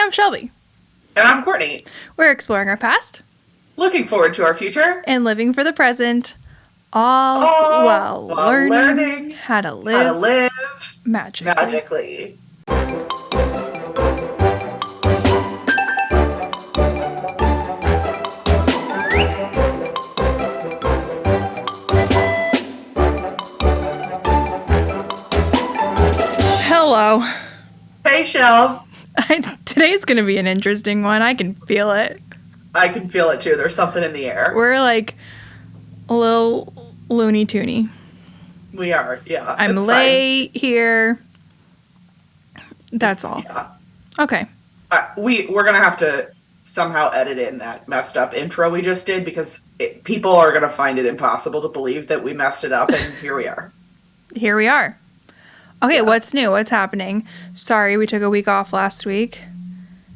I'm Shelby. And I'm Courtney. We're exploring our past. Looking forward to our future. And living for the present. All while learning how to live magically. Hello. Hey, Shel. Today's going to be an interesting one. I can feel it. I can feel it too. There's something in the air. We're like a little loony toony. We are, yeah. I'm late here. That's all. Yeah. Okay. We're going to have to somehow edit in that messed up intro we just did because people are going to find it impossible to believe that we messed it up, and here we are. Here we are. Okay, yeah. What's new? What's happening? Sorry, we took a week off last week.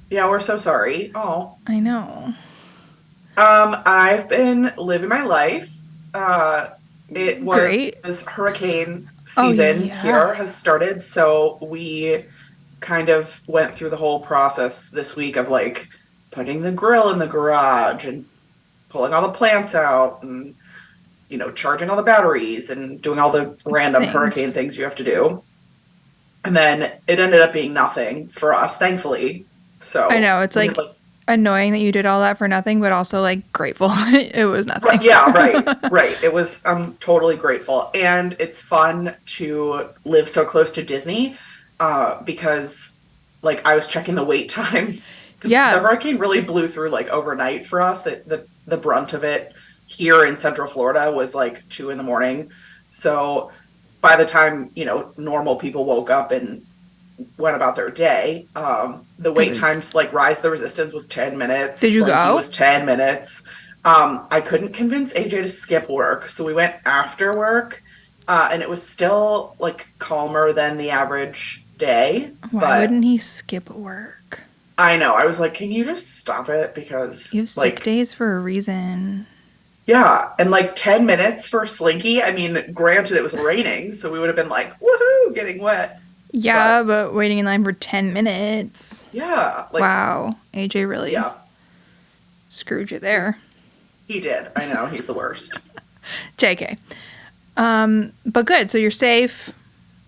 Yeah, we're so sorry. Oh. I know. I've been living my life. It was Great. Hurricane season here has started, so we kind of went through the whole process this week of like putting the grill in the garage and pulling all the plants out and, you know, charging all the batteries and doing all the random hurricane things you have to do. And then it ended up being nothing for us, thankfully. So I know, it's like annoying that you did all that for nothing, but also like grateful it was nothing. Right, yeah, right. It was, I'm totally grateful. And it's fun to live so close to Disney because like I was checking the wait times. Yeah. The hurricane really blew through like overnight for us. The brunt of it here in Central Florida was like 2 a.m. So by the time, you know, normal people woke up and went about their day, the wait times, like Rise of the Resistance was 10 minutes. Did you go? It was 10 minutes. I couldn't convince AJ to skip work, so we went after work, and it was still like calmer than the average day. Why wouldn't he skip work? I know. I was like, can you just stop it? Because you have sick days for a reason. Yeah, and like 10 minutes for Slinky. I mean, granted, it was raining, so we would have been like, woohoo, getting wet. Yeah, but waiting in line for 10 minutes. Yeah. Like, wow. AJ really screwed you there. He did. I know. He's the worst. JK. But good. So you're safe.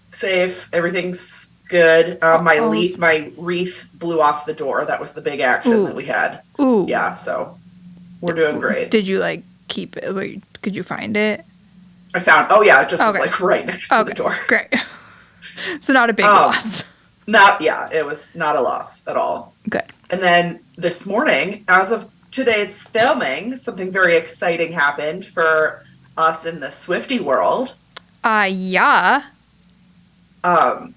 Safe. Everything's good. My wreath blew off the door. That was the big action that we had. Ooh. Yeah, so we're doing great. Did you like keep it? Wait, could you find it? I found, it just was like right next to the door. Great. So not a big loss. It was not a loss at all. Good. And then this morning, as of today's filming, something very exciting happened for us in the Swiftie world. Yeah. I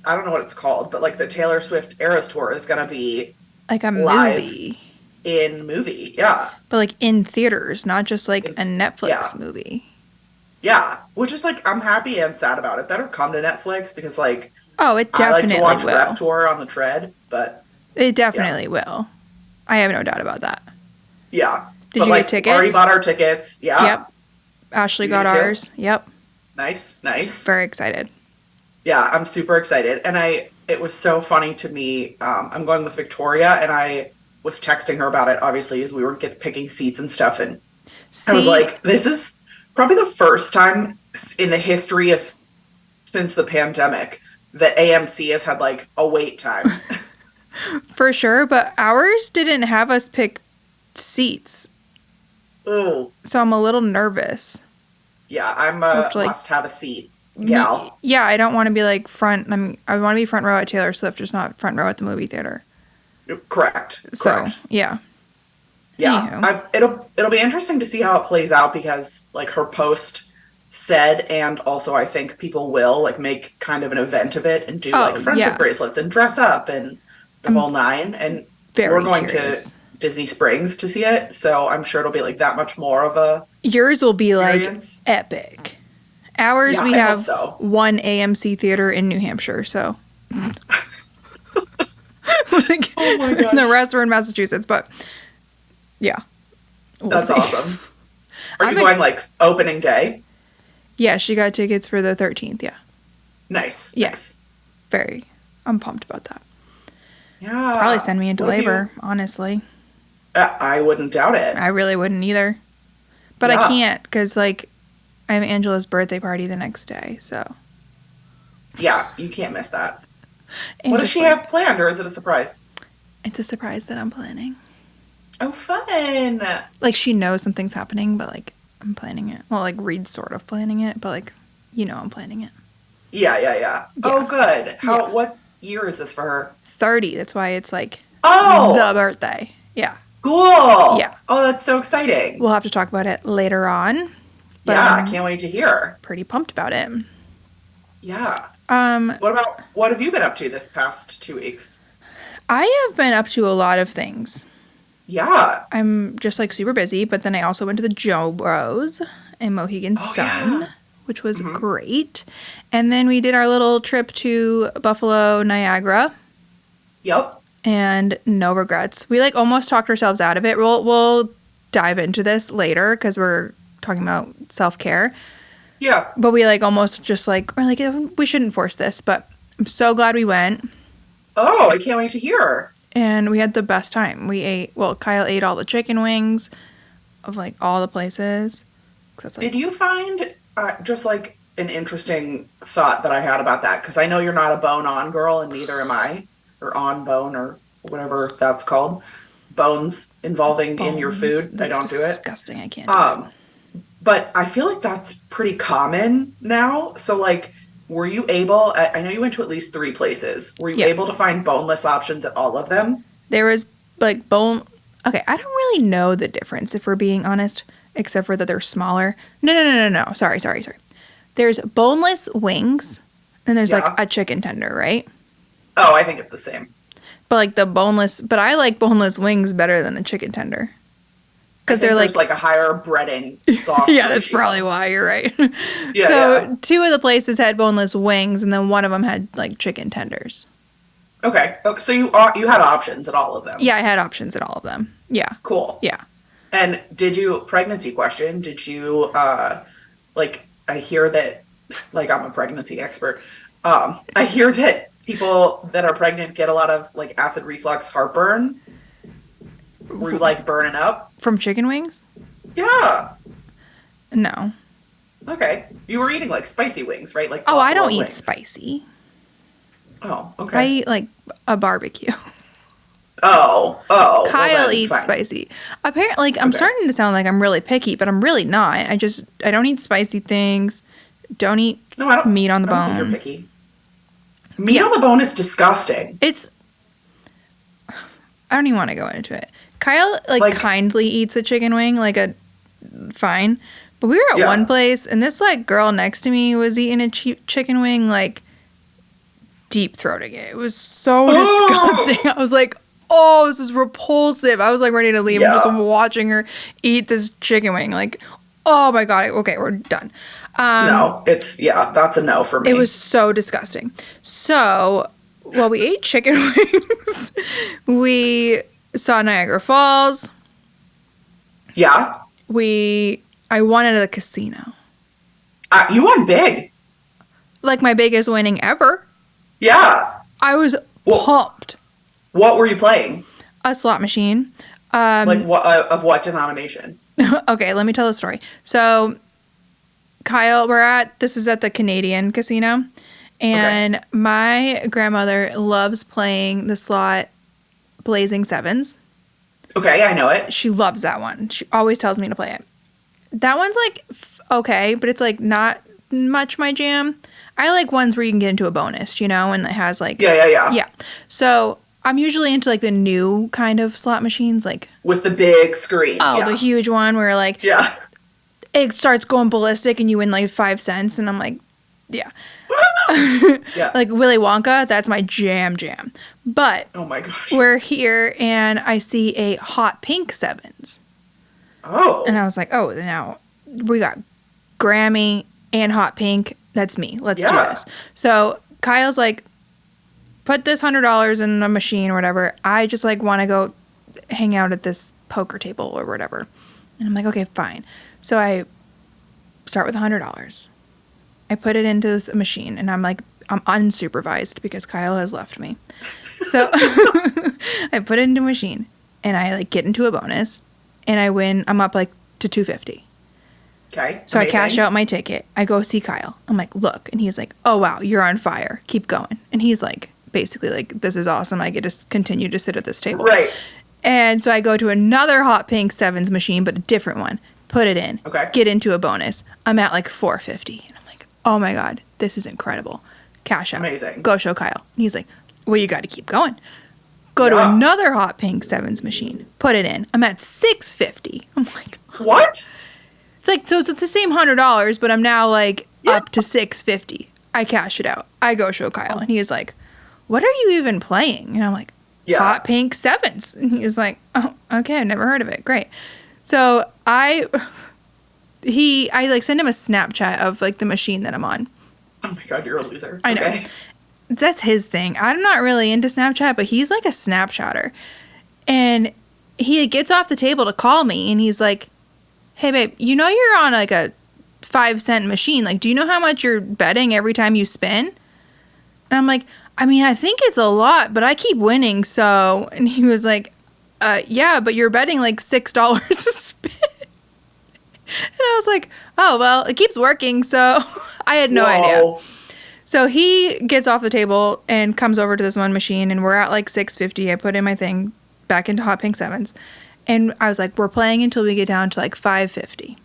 don't know what it's called, but like the Taylor Swift Eras Tour is going to be like a movie. Yeah. But like in theaters, not just like a Netflix movie. Yeah, which is like, I'm happy and sad about it. Better come to Netflix because like, it definitely I like to watch Rap Tour on the tread, but it definitely will. I have no doubt about that. Yeah. Did you get tickets? Already bought our tickets. Yeah. Yep. Ashley got ours. Yep. Nice. Very excited. Yeah, I'm super excited. And it was so funny to me. I'm going with Victoria, and I was texting her about it, obviously, as we were picking seats and stuff. And I was like, this is probably the first time in the history of since the pandemic that AMC has had like a wait time. For sure, but ours didn't have us pick seats. Ooh. So I'm a little nervous. Yeah, I'm a must have a seat gal. Yeah, I don't want to be like front. I mean, I want to be front row at Taylor Swift, just not front row at the movie theater. Correct. So, yeah. Yeah, it'll be interesting to see how it plays out because like her post said, and also I think people will like make kind of an event of it and do like friendship bracelets and dress up and the whole nine. And we're going to Disney Springs to see it, so I'm sure it'll be like that much more of a yours will be experience. Like epic. Ours we have one AMC theater in New Hampshire, so like, oh my god, the rest were in Massachusetts, but. Yeah. That's awesome. Are you going like opening day? Yeah, she got tickets for the 13th, yeah. Nice. Yes. Very. I'm pumped about that. Probably Yeah. send me into What if labor, you? honestly. I wouldn't doubt it. I really wouldn't either. But I Yeah. can't because, like, I have Angela's birthday party the next day, so. Yeah, you can't miss that. And What does just, she like, have planned, or is it a surprise? it's a surprise that I'm planning. Oh, fun. Like, she knows something's happening, but, like, I'm planning it. Well, like, Reed's sort of planning it, but, like, I'm planning it. Yeah, yeah, yeah. Yeah. Oh, good. Yeah. What year is this for her? 30. That's why it's, like, the Oh, birthday. Yeah. Yeah. cool. Oh, that's so exciting. We'll have to talk about it later on, but Yeah, I I'm can't wait to hear. pretty pumped about it. Yeah. Um, What have you been up to this past 2 weeks? I have been up to a lot of things. Yeah. I'm just like super busy, but then I also went to the Joe Bros in Mohegan Oh, Sun, yeah. which was Hmm. great. And then we did our little trip to Buffalo, Niagara, Yep. and no regrets. We like almost talked ourselves out of it. We'll dive into this later because we're talking about self-care. Yeah. But we like almost just like we're like we shouldn't force this, but I'm so glad we went. Oh, I can't wait to hear. And we had the best time. Kyle ate all the chicken wings of like all the places. 'Cause that's, like, Did you find just like an interesting thought that I had about that? Because I know you're not a bone on girl, and neither am I, or on bone, or whatever that's called. Bones involving in your bones. food. I don't do it. Disgusting. I can't do it. But I feel like that's pretty common now. So, like, were you able? I know you went to at least 3 places. Were you Yeah. able to find boneless options at all of them? There was like bone. Okay, I don't really know the difference if we're being honest, except for that they're smaller. No. Sorry. There's boneless wings, and there's Yeah. like a chicken tender, right? Oh, I think it's the same. But like but I like boneless wings better than a chicken tender. Because they're there's like a higher breading sauce. Yeah, that's ratio. probably why you're right. Yeah, So yeah. 2 of the places had boneless wings, and then one of them had like chicken tenders. Okay. So you had options at all of them. Yeah, I had options at all of them. Yeah. Cool. Yeah. And pregnancy question, did you, like, I hear that, like, I'm a pregnancy expert. I hear that people that are pregnant get a lot of, like, acid reflux heartburn. Were you, like, burning up? From chicken wings? Yeah. No. Okay. You were eating, like, spicy wings, right? Like, Oh, I don't buffalo eat wings. spicy. Oh, okay. I eat like a barbecue. Oh. Kyle then, eats fine. spicy. Apparently, like, I'm Okay. starting to sound like I'm really picky, but I'm really not. I don't eat spicy things. Don't eat No, I don't. meat on the I don't think bone. you're picky. Meat Yeah. on the bone is disgusting. It's. I don't even want to go into it. Kyle like kindly eats a chicken wing, fine. But we were at one place, and this like girl next to me was eating a chicken wing, like deep throating it. It was so disgusting. I was like, oh, this is repulsive. I was like ready to leave. I'm just watching her eat this chicken wing. Like, oh my god. Okay, we're done. No, that's a no for me. It was so disgusting. So while we ate chicken wings, we saw Niagara Falls. Yeah. I won at a casino. You won big. Like my biggest winning ever. Yeah. I was pumped. What were you playing? A slot machine. Like what of what denomination? Okay, let me tell the story. So Kyle, this is at the Canadian casino, and my grandmother loves playing the slot Blazing Sevens. Okay, I know it. She loves that one. She always tells me to play it. That one's like okay, but it's like not much my jam. I like ones where you can get into a bonus, and it has like yeah. So I'm usually into like the new kind of slot machines, like with the big screen. Oh, the huge one where like it starts going ballistic and you win like 5 cents, and I'm like, yeah. Like Willy Wonka, that's my jam. But oh my gosh, we're here and I see a hot pink sevens. Oh. And I was like, oh, now we got Grammy and hot pink. That's me. Let's do this. So Kyle's like, put this $100 in a machine or whatever. I just like want to go hang out at this poker table or whatever. And I'm like, okay, fine. So I start with $100. I put it into this machine and I'm like, I'm unsupervised because Kyle has left me. So I put it into a machine and I like get into a bonus and I win. I'm up like to 250. Okay. So amazing. I cash out my ticket. I go see Kyle. I'm like, look. And he's like, oh, wow, you're on fire. Keep going. And he's like, basically like, this is awesome. I get to continue to sit at this table. Right. And so I go to another hot pink sevens machine, but a different one. Put it in. Okay. Get into a bonus. I'm at like 450. And I'm like, oh my God, this is incredible. Cash out. Amazing. Go show Kyle. And he's like, well, you got to keep going. Go to another hot pink sevens machine. Put it in. I'm at 650. I'm like, what? It's like, so it's the same $100, but I'm now like up to 650. I cash it out. I go show Kyle. And he is like, what are you even playing? And I'm like, hot pink sevens. And he was like, oh, okay, I've never heard of it. Great. So I like send him a Snapchat of like the machine that I'm on. Oh my God, you're a loser. I know. That's his thing. I'm not really into Snapchat, but he's like a Snapchatter. And he gets off the table to call me and he's like, hey babe, you know you're on like a 5-cent machine. Like, do you know how much you're betting every time you spin? And I'm like, I mean, I think it's a lot, but I keep winning, so... And he was like, yeah, but you're betting like $6 a spin. And I was like, oh, well, it keeps working, so I had no idea. So he gets off the table and comes over to this one machine, and we're at like 650. I put in my thing back into hot pink sevens. And I was like, we're playing until we get down to like 550.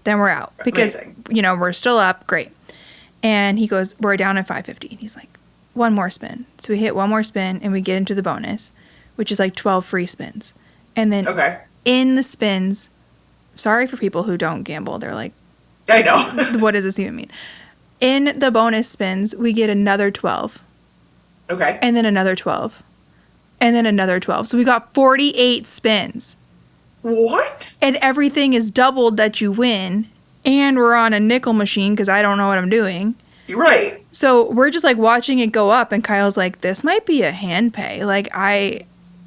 Then we're out. Because, we're still up. Great. And he goes, we're down at 550. And he's like, one more spin. So we hit one more spin and we get into the bonus, which is like 12 free spins. And then in the spins, sorry for people who don't gamble. They're like, I know. What does this even mean? In the bonus spins, we get another 12. Okay. And then another 12. And then another 12. So we got 48 spins. What? And everything is doubled that you win. And we're on a nickel machine because I don't know what I'm doing. You're right. So we're just like watching it go up. And Kyle's like, this might be a hand pay. Like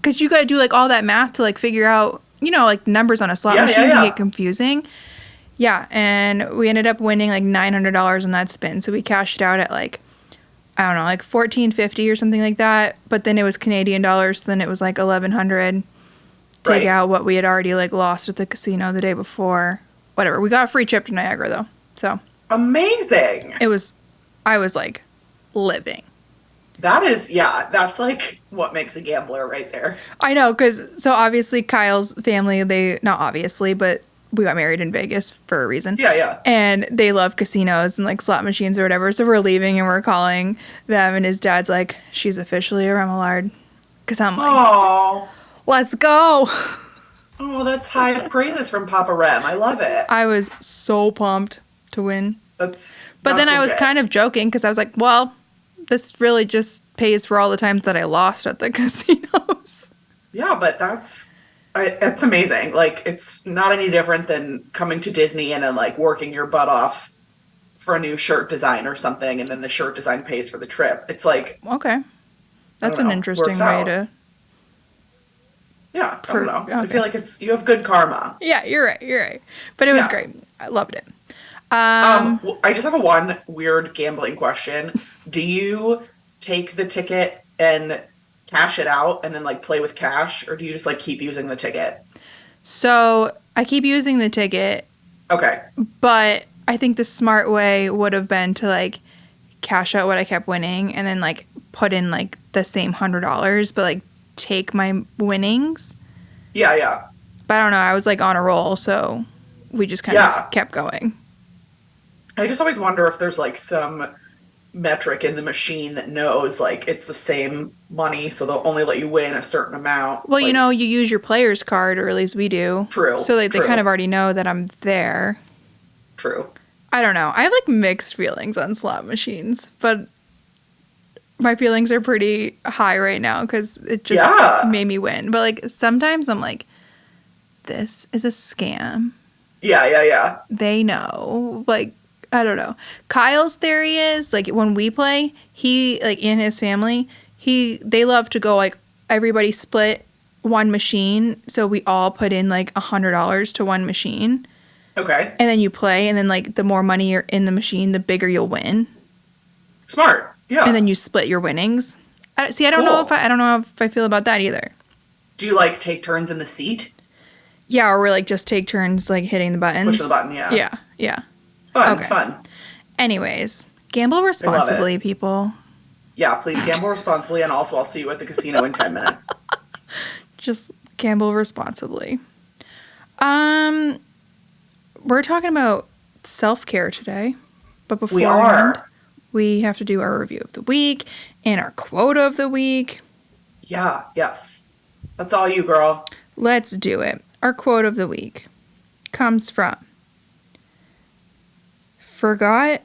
because you got to do like all that math to like figure out, like numbers on a slot machine can get confusing. Yeah. And we ended up winning like $900 on that spin. So we cashed it out at like, I don't know, like $1,450 or something like that. But then it was Canadian dollars. So then it was like $1,100. Take out what we had already like lost at the casino the day before. Whatever. We got a free trip to Niagara though. So amazing. I was like living. That's like what makes a gambler right there. I know, because so obviously Kyle's family, not obviously, but we got married in Vegas for a reason. Yeah. And they love casinos and like slot machines or whatever. So we're leaving and we're calling them and his dad's like, she's officially a Remillard. Because I'm like, oh, let's go. Oh, that's high praises from Papa Rem. I love it. I was so pumped to win. But then I was kind of joking because I was like, well, this really just pays for all the times that I lost at the casinos. Yeah, but that's amazing. Like, it's not any different than coming to Disney and then like working your butt off for a new shirt design or something, and then the shirt design pays for the trip. It's like, okay, that's an interesting way to. Yeah, I don't know. Okay. I feel like you have good karma. Yeah, you're right. But it was great. I loved it. I just have one weird gambling question. Do you take the ticket and cash it out and then like play with cash, or do you just like keep using the ticket? So I keep using the ticket. Okay. But I think the smart way would have been to like cash out what I kept winning and then like put in like the same $100, but like take my winnings. Yeah. But I don't know. I was like on a roll, so we just kind of kept going. I just always wonder if there's like some metric in the machine that knows like it's the same money, so they'll only let you win a certain amount. Well, like, you use your player's card, or at least we do. True. So like they kind of already know that I'm there. True. I don't know. I have like mixed feelings on slot machines, but my feelings are pretty high right now because it just made me win. But like sometimes I'm like, this is a scam. Yeah. They know. Like, I don't know. Kyle's theory is like when we play, he like in his family, they love to go like everybody split one machine, so we all put in like $100 to one machine. Okay. And then you play, and then like the more money you're in the machine, the bigger you'll win. Smart. Yeah. And then you split your winnings. I don't know if I don't know if I feel about that either. Do you like take turns in the seat? Yeah, or we like just take turns like hitting the buttons. Push the button, yeah. Yeah. Fun. Anyways, gamble responsibly, people. Yeah, please gamble responsibly, and also I'll see you at the casino in 10 minutes. Just gamble responsibly. We're talking about self-care today, but beforehand, we have to do our review of the week and our quote of the week. Yeah, yes. That's all you, girl. Let's do it. Our quote of the week comes from Forgotten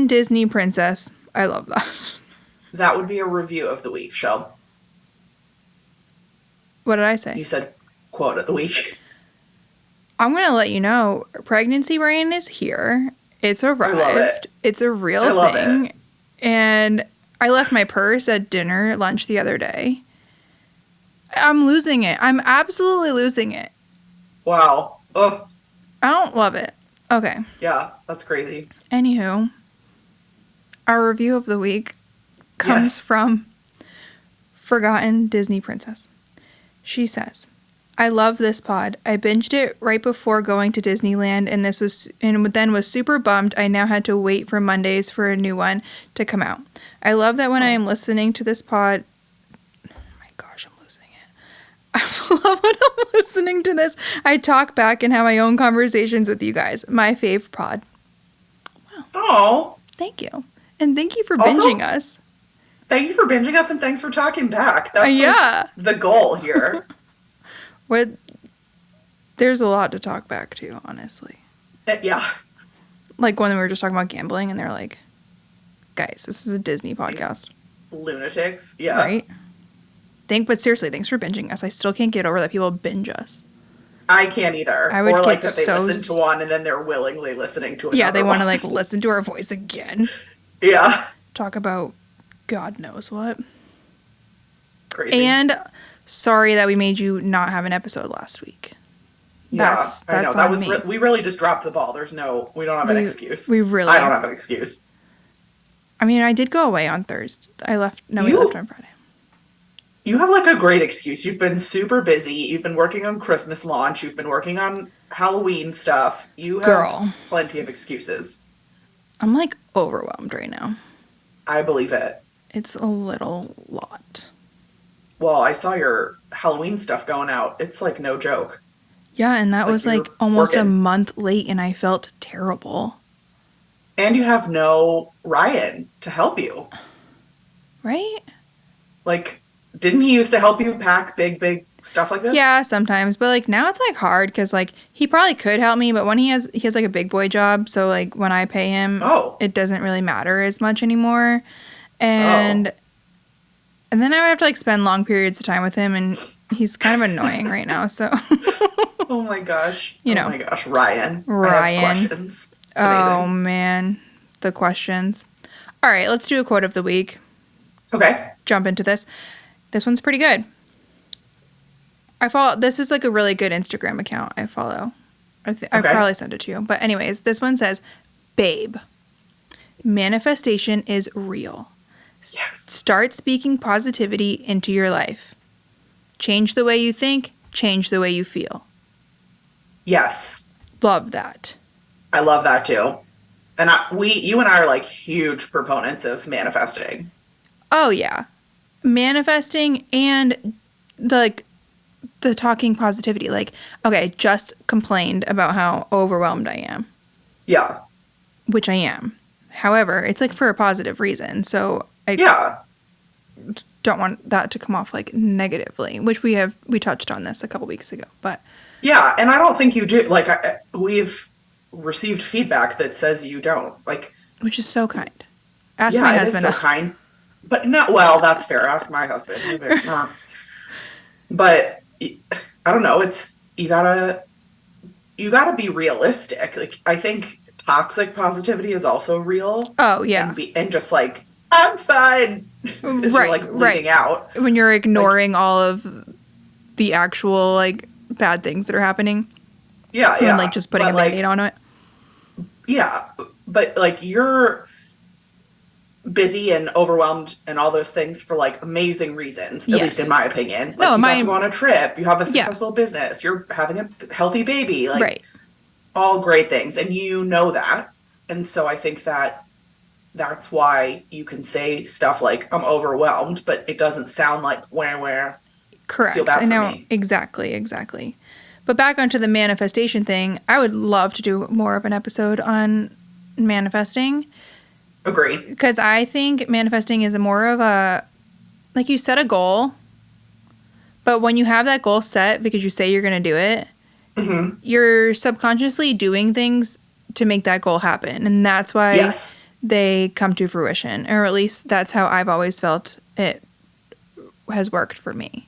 Disney Princess. I love that. That would be a review of the week, Shel. What did I say? You said quote of the week. I'm going to let you know, pregnancy brain is here. It's arrived. I love it. It's a real thing. It. And I left my purse at lunch the other day. I'm losing it. I'm absolutely losing it. Wow. Ugh. I don't love it. Okay. Yeah, that's crazy. Anywho, our review of the week comes from Forgotten Disney Princess. She says, I love this pod. I binged it right before going to Disneyland and then was super bummed I now had to wait for Mondays for a new one to come out. I love that when I am listening to this pod. Oh my gosh, I'm losing it. I love when I'm listening to this. I talk back and have my own conversations with you guys. My fave pod. Wow. Oh. Thank you. And thank you for binging us. Thank you for binging us and thanks for talking back. That's like the goal here. There's a lot to talk back to, honestly. Yeah. Like when we were just talking about gambling and they're like, guys, this is a Disney podcast. These lunatics. Yeah. Right? But seriously, thanks for binging us. I still can't get over that people binge us. I can't either. I would or like get that they listen to one and then they're willingly listening to another. Yeah, they want to like listen to our voice again. Yeah. Talk about God knows what. Crazy. And sorry that we made you not have an episode last week. That's I know. That was me. We really just dropped the ball. We don't have an excuse. I don't have an excuse. I mean, I did go away on Thursday. We left on Friday. You have like a great excuse. You've been super busy. You've been working on Christmas launch. You've been working on Halloween stuff. You have plenty of excuses. I'm like overwhelmed right now. I believe it. It's a little lot. Well, I saw your Halloween stuff going out. It's like no joke. Yeah, and that was like almost a month late and I felt terrible. And you have no Ryan to help you. Right? Like, didn't he used to help you pack big stuff like this? Yeah, sometimes. But like now it's like hard because like he probably could help me, but when he has like a big boy job, so like when I pay him, it doesn't really matter as much anymore. And then I would have to like spend long periods of time with him, and he's kind of annoying right now. So. Oh my gosh. Oh my gosh, Ryan. I have questions. Oh man, the questions. All right, let's do a quote of the week. Okay. Jump into this. This one's pretty good. This is like a really good Instagram account I follow. I probably sent it to you. But anyways, this one says, babe, manifestation is real. Yes. Start speaking positivity into your life. Change the way you think, change the way you feel. Yes. Love that. I love that too. And you and I are like huge proponents of manifesting. Oh yeah. Manifesting and like the talking positivity. Like, okay, just complained about how overwhelmed I am. Yeah. Which I am. However, it's like for a positive reason. So I don't want that to come off like negatively, which we touched on this a couple weeks ago. But yeah, and I don't think you do. Like we've received feedback that says you don't. Like, which is so kind. Ask my husband. It is so kind. But no, well, that's fair. Ask my husband. But I don't know. It's you gotta be realistic. Like I think toxic positivity is also real. Oh yeah, and just like I'm fine. Right, you're like bleeding out when you're ignoring all of the actual like bad things that are happening. Yeah, and like just putting a Band-Aid on it. Yeah, but like you're busy and overwhelmed and all those things for like amazing reasons, at least in my opinion. Like, you got to go on a trip, you have a successful business, you're having a healthy baby, like all great things, and you know that. And so I think that that's why you can say stuff like, I'm overwhelmed, but it doesn't sound like where correct. Feel bad for me. Exactly. But back onto the manifestation thing, I would love to do more of an episode on manifesting. Agree. Because I think manifesting is more of a, like, you set a goal, but when you have that goal set because you say you're going to do it, you're subconsciously doing things to make that goal happen. And that's why they come to fruition. Or at least that's how I've always felt it has worked for me.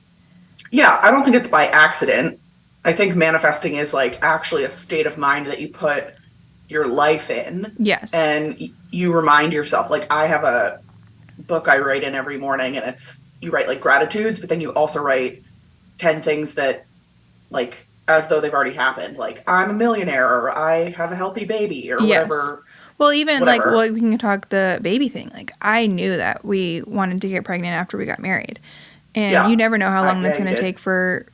Yeah, I don't think it's by accident. I think manifesting is like actually a state of mind that you put your life in. Yes. And you remind yourself, like, I have a book I write in every morning, and you write like gratitudes, but then you also write 10 things that, like, as though they've already happened. Like, I'm a millionaire, or I have a healthy baby, or whatever. Well, even we can talk the baby thing. Like, I knew that we wanted to get pregnant after we got married. And you never know how long that's going to take for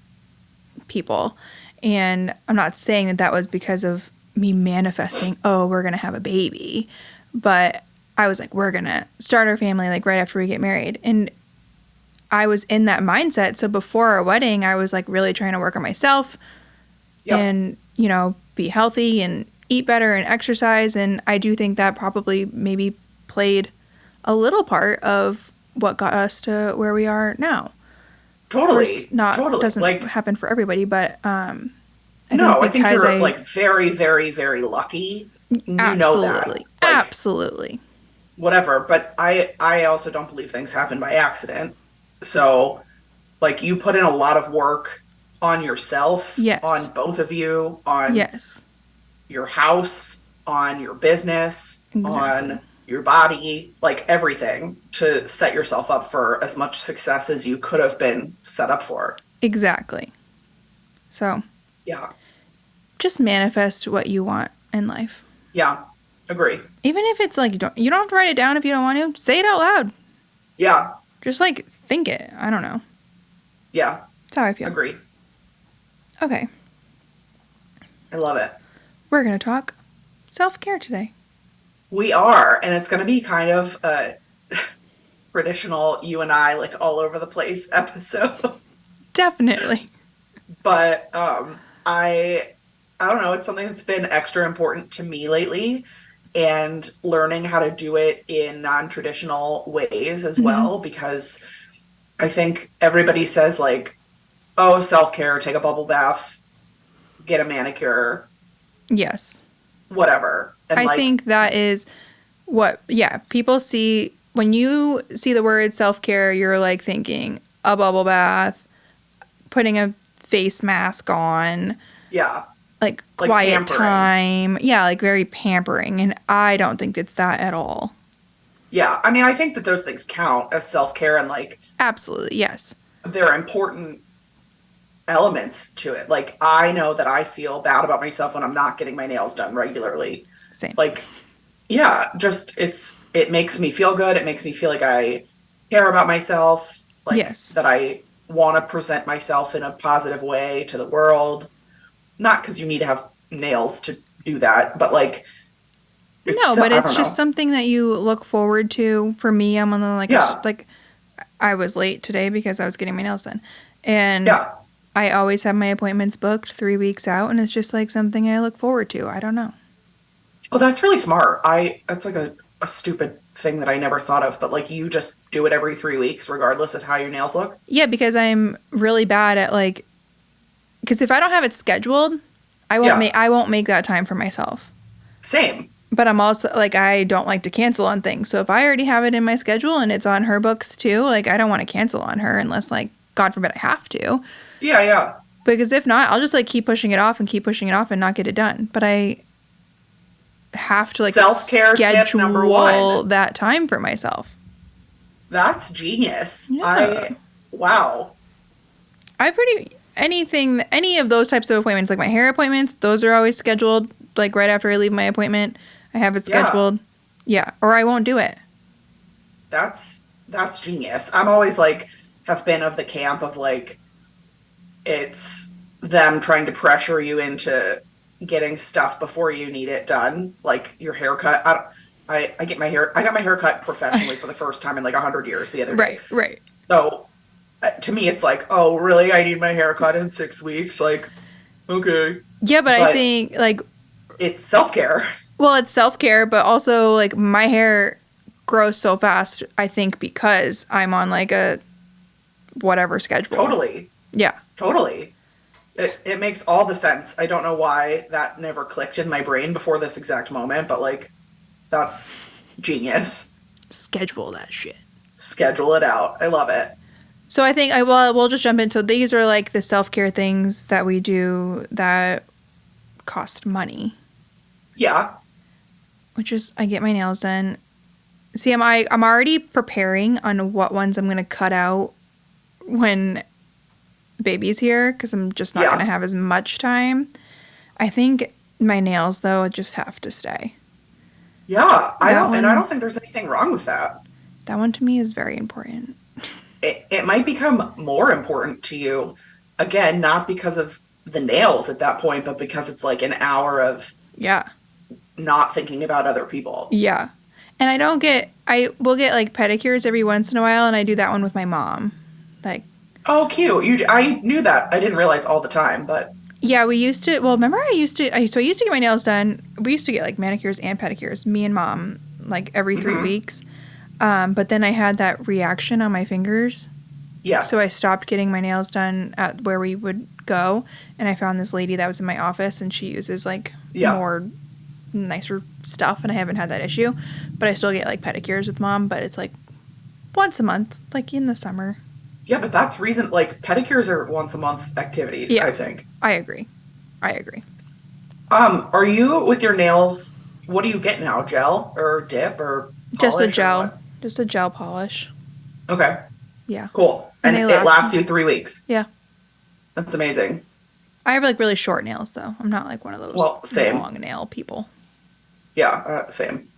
people. And I'm not saying that was because of me manifesting, we're going to have a baby. But I was like, we're going to start our family like right after we get married. And I was in that mindset. So before our wedding, I was like really trying to work on myself and, you know, be healthy and eat better and exercise. And I do think that probably maybe played a little part of what got us to where we are now. Totally. Doesn't happen for everybody, but I think you're like very, very, very lucky. You know that. Like, absolutely. Whatever. But I also don't believe things happen by accident. So, like, you put in a lot of work on yourself, on both of you, on your house, on your business, on your body, like everything, to set yourself up for as much success as you could have been set up for. Exactly. So, just manifest what you want in life. Yeah, agree. Even if it's like, you don't have to write it down if you don't want to. Say it out loud. Yeah. Just like think it. I don't know. Yeah. That's how I feel. Agree. Okay. I love it. We're going to talk self-care today. We are, and it's going to be kind of a traditional you and I, like, all over the place episode. Definitely. But I don't know, it's something that's been extra important to me lately, and learning how to do it in non-traditional ways as well, because I think everybody says, like, oh, self-care, take a bubble bath, get a manicure. Yes. Whatever. And I think that is what, people see, when you see the word self-care, you're like thinking a bubble bath, putting a face mask on. Yeah. Like quiet pampering. Time. Yeah, like very pampering. And I don't think it's that at all. Yeah. I mean, I think that those things count as self-care, and like. Absolutely. Yes. They're important elements to it. Like, I know that I feel bad about myself when I'm not getting my nails done regularly. Same. Like, just it makes me feel good. It makes me feel like I care about myself. Like, that I want to present myself in a positive way to the world. Not because you need to have nails to do that, but like. But it's just something that you look forward to. For me, I'm on the I was late today because I was getting my nails done. And I always have my appointments booked 3 weeks out, and it's just like something I look forward to. I don't know. Oh, that's really smart. That's like a stupid thing that I never thought of, but like, you just do it every 3 weeks regardless of how your nails look? Yeah, because I'm really bad at because if I don't have it scheduled, I won't make that time for myself. Same. But I'm also I don't like to cancel on things. So if I already have it in my schedule and it's on her books too, I don't want to cancel on her unless God forbid I have to. Yeah. Because if not, I'll just keep pushing it off and not get it done. But I have to self-care tip number 1. That time for myself. That's genius. Yeah. Wow. Any of those types of appointments, like my hair appointments, those are always scheduled right after I leave my appointment. I have it scheduled. Yeah. Or I won't do it. that's genius. I'm always like, have been of the camp of like, it's them trying to pressure you into getting stuff before you need it done, like your haircut. I got my hair cut professionally for the first time in like 100 years the other day. Right. So to me, it's like, oh, really? I need my hair cut in 6 weeks. Like, okay. Yeah, but I think like it's self-care. Well, it's self-care, but also like my hair grows so fast, I think, because I'm on like a whatever schedule. Totally. Yeah. Totally. It makes all the sense. I don't know why that never clicked in my brain before this exact moment, but like, that's genius. Schedule that shit. Schedule it out. I love it. So I think we'll just jump in. So these are like the self-care things that we do that cost money. Yeah. Which is, I get my nails done. See, I'm already preparing on what ones I'm going to cut out when baby's here, because I'm just not going to have as much time. I think my nails, though, just have to stay. Yeah, I don't think there's anything wrong with that. That one to me is very important. It might become more important to you, again, not because of the nails at that point, but because it's like an hour of not thinking about other people. Yeah. And I will get like pedicures every once in a while, and I do that one with my mom. Like, oh, cute. I knew that. I didn't realize all the time, but yeah, we used to. Well, remember I used to get my nails done. We used to get like manicures and pedicures, me and mom, like every 3 weeks. But then I had that reaction on my fingers. Yeah. So I stopped getting my nails done at where we would go, and I found this lady that was in my office, and she uses like more nicer stuff, and I haven't had that issue. But I still get like pedicures with mom, but it's like once a month, like in the summer. Yeah, but that's reason, like, pedicures are once a month activities, I think. I agree. Are you, with your nails, what do you get now? Gel or dip or polish? Just a gel. Just a gel polish. Okay. Yeah. Cool. And it lasts you 3 weeks? Yeah. That's amazing. I have, like, really short nails, though. I'm not, like, one of those long nail people. Yeah, same.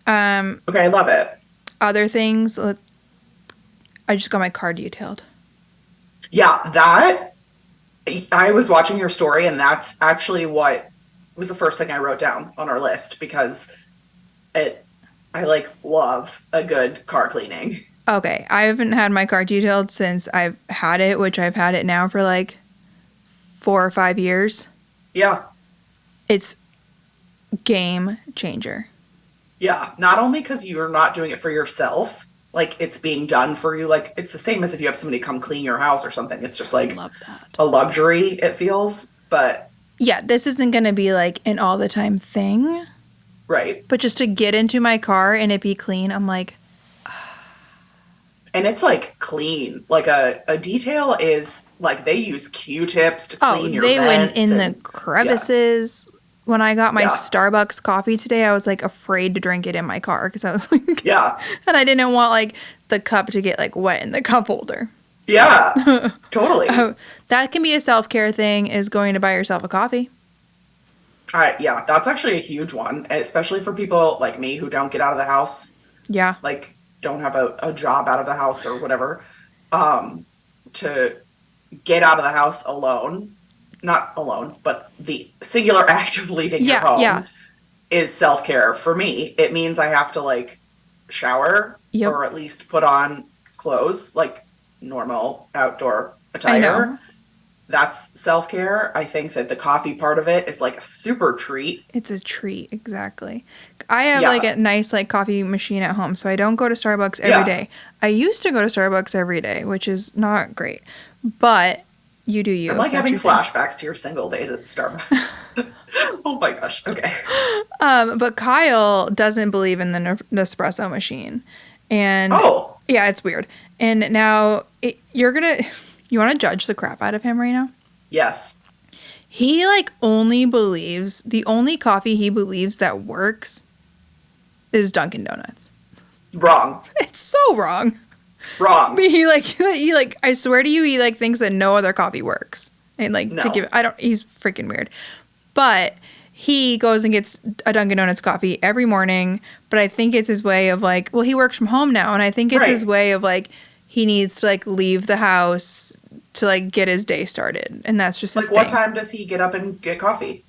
Okay, I love it. Other things... I just got my car detailed. Yeah, that, I was watching your story, and that's actually what was the first thing I wrote down on our list, because I like love a good car cleaning. Okay, I haven't had my car detailed since I've had it, which I've had it now for like 4 or 5 years. Yeah. It's game changer. Yeah, not only because you're not doing it for yourself, like, it's being done for you. Like, it's the same as if you have somebody come clean your house or something. It's just, like, love that. A luxury, it feels. But... yeah, this isn't going to be, like, an all-the-time thing. Right. But just to get into my car and it be clean, I'm like... and it's, like, clean. Like, a detail is, like, they use Q-tips to clean your vents. Oh, they went in the crevices... yeah. When I got my Starbucks coffee today, I was, like, afraid to drink it in my car because I was, like... yeah. And I didn't want, like, the cup to get, like, wet in the cup holder. Yeah. Totally. That can be a self-care thing, is going to buy yourself a coffee. Yeah, that's actually a huge one, especially for people like me who don't get out of the house. Yeah. Like, don't have a job out of the house or whatever. To get out of the house alone... not alone, but the singular act of leaving your home is self-care. For me, it means I have to, like, shower or at least put on clothes, like normal outdoor attire. I know. That's self-care. I think that the coffee part of it is, like, a super treat. It's a treat, exactly. I have, like, a nice, like, coffee machine at home, so I don't go to Starbucks every day. I used to go to Starbucks every day, which is not great, but... you do you. I'm like having flashbacks to your single days at Starbucks. Oh my gosh. Okay. But Kyle doesn't believe in the Nespresso machine. And yeah, it's weird. And now you want to judge the crap out of him right now? Yes. He like only believes, the only coffee he believes that works is Dunkin' Donuts. Wrong. It's so wrong. Wrong. But he I swear to you, he like thinks that no other coffee works. And like he's freaking weird. But he goes and gets a Dunkin' Donuts coffee every morning, but I think it's his way of like, well, he works from home now, and I think it's his way of like, he needs to like leave the house to like get his day started, and that's just his thing. What time does he get up and get coffee?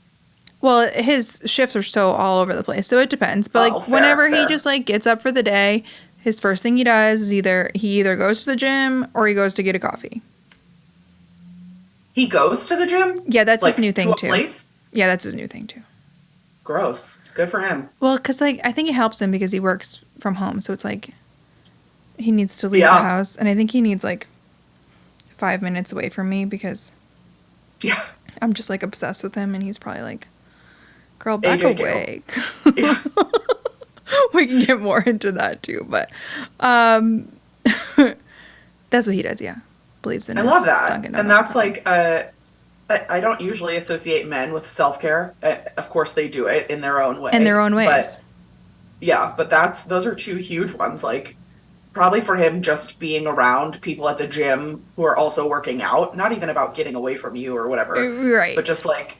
Well, his shifts are so all over the place, so it depends. But like whenever he just like gets up for the day, his first thing he does is he either goes to the gym or he goes to get a coffee. He goes to the gym? Yeah, that's like, his new thing too. Place? Yeah, that's his new thing too. Gross. Good for him. Well, because like I think it helps him because he works from home, so it's like he needs to leave the house, and I think he needs like 5 minutes away from me because I'm just like obsessed with him, and he's probably like, girl, back AJ away. Yeah. We can get more into that too, but that's what he does. Yeah, believes in. I love that, Dunkin' Donuts and that's coffee. Like I don't usually associate men with self-care. Of course, they do it in their own way. In their own ways. But, yeah, but those are two huge ones. Like, probably for him, just being around people at the gym who are also working out. Not even about getting away from you or whatever. Right. But just like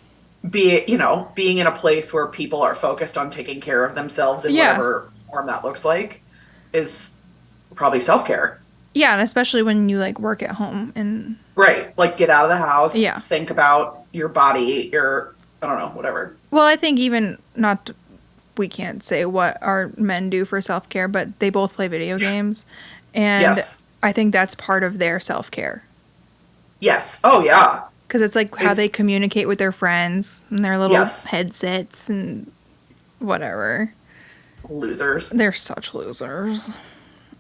being in a place where people are focused on taking care of themselves in whatever form that looks like is probably self-care. Yeah, and especially when you like work at home and right, like get out of the house. Yeah, think about your body, I don't know, whatever. Well, I think we can't say what our men do for self-care, but they both play video games, and I think that's part of their self-care. Yes. Oh yeah. Because it's like how they communicate with their friends and their little headsets and whatever. Losers. They're such losers.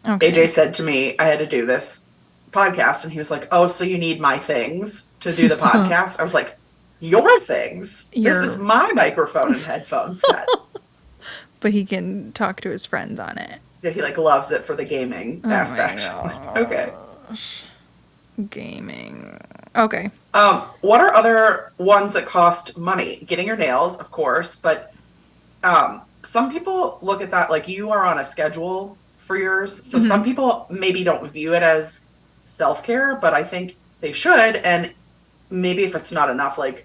Okay. AJ said to me, I had to do this podcast, and he was like, oh, so you need my things to do the podcast? I was like, your things? This is my microphone and headphone set. But he can talk to his friends on it. Yeah, he like loves it for the gaming aspect. Okay. Gaming. Okay. What are other ones that cost money? Getting your nails, of course, but some people look at that like you are on a schedule for yours. So some people maybe don't view it as self-care, but I think they should. And maybe if it's not enough, like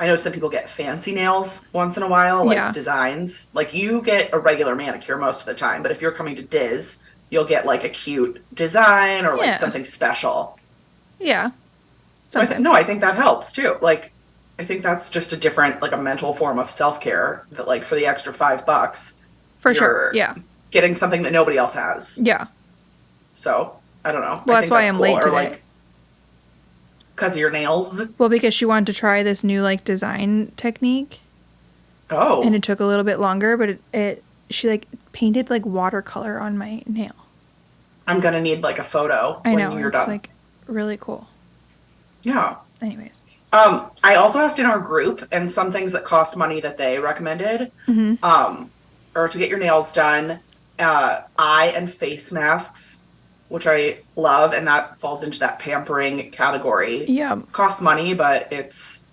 I know some people get fancy nails once in a while, like designs. Like you get a regular manicure most of the time, but if you're coming to Diz, you'll get like a cute design or like something special. Yeah. I think that helps too. Like, I think that's just a different, like a mental form of self-care that like for the extra $5. For sure. Yeah. Getting something that nobody else has. Yeah. So, I don't know. Well, that's why I'm late today. Like, because of your nails? Well, because she wanted to try this new like design technique. Oh. And it took a little bit longer, but she like painted like watercolor on my nail. I'm going to need like a photo when you're done. It's like really cool. Yeah. Anyways. I also asked in our group and some things that cost money that they recommended. Or to get your nails done, eye and face masks, which I love, and that falls into that pampering category. Yeah. Costs money, but it's,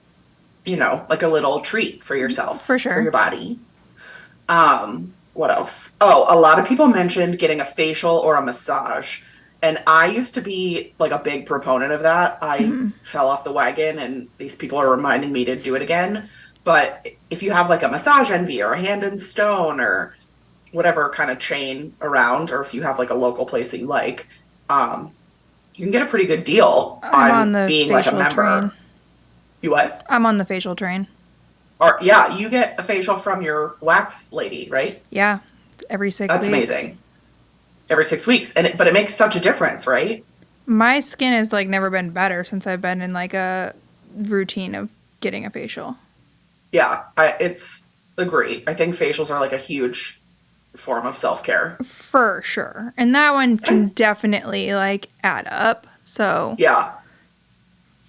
like a little treat for yourself. For sure. For your body. What else? Oh, a lot of people mentioned getting a facial or a massage. And I used to be like a big proponent of that. I fell off the wagon, and these people are reminding me to do it again. But if you have like a massage envy or a hand in stone or whatever kind of chain around, or if you have like a local place that you like, you can get a pretty good deal on being like a member. Train. You what? I'm on the facial train. Or yeah, you get a facial from your wax lady, right? Yeah, every 6 weeks. That's amazing. Every 6 weeks, but it makes such a difference, right? My skin has like never been better since I've been in like a routine of getting a facial. Yeah, agree. I think facials are like a huge form of self-care. For sure. And that one can definitely like add up. So yeah.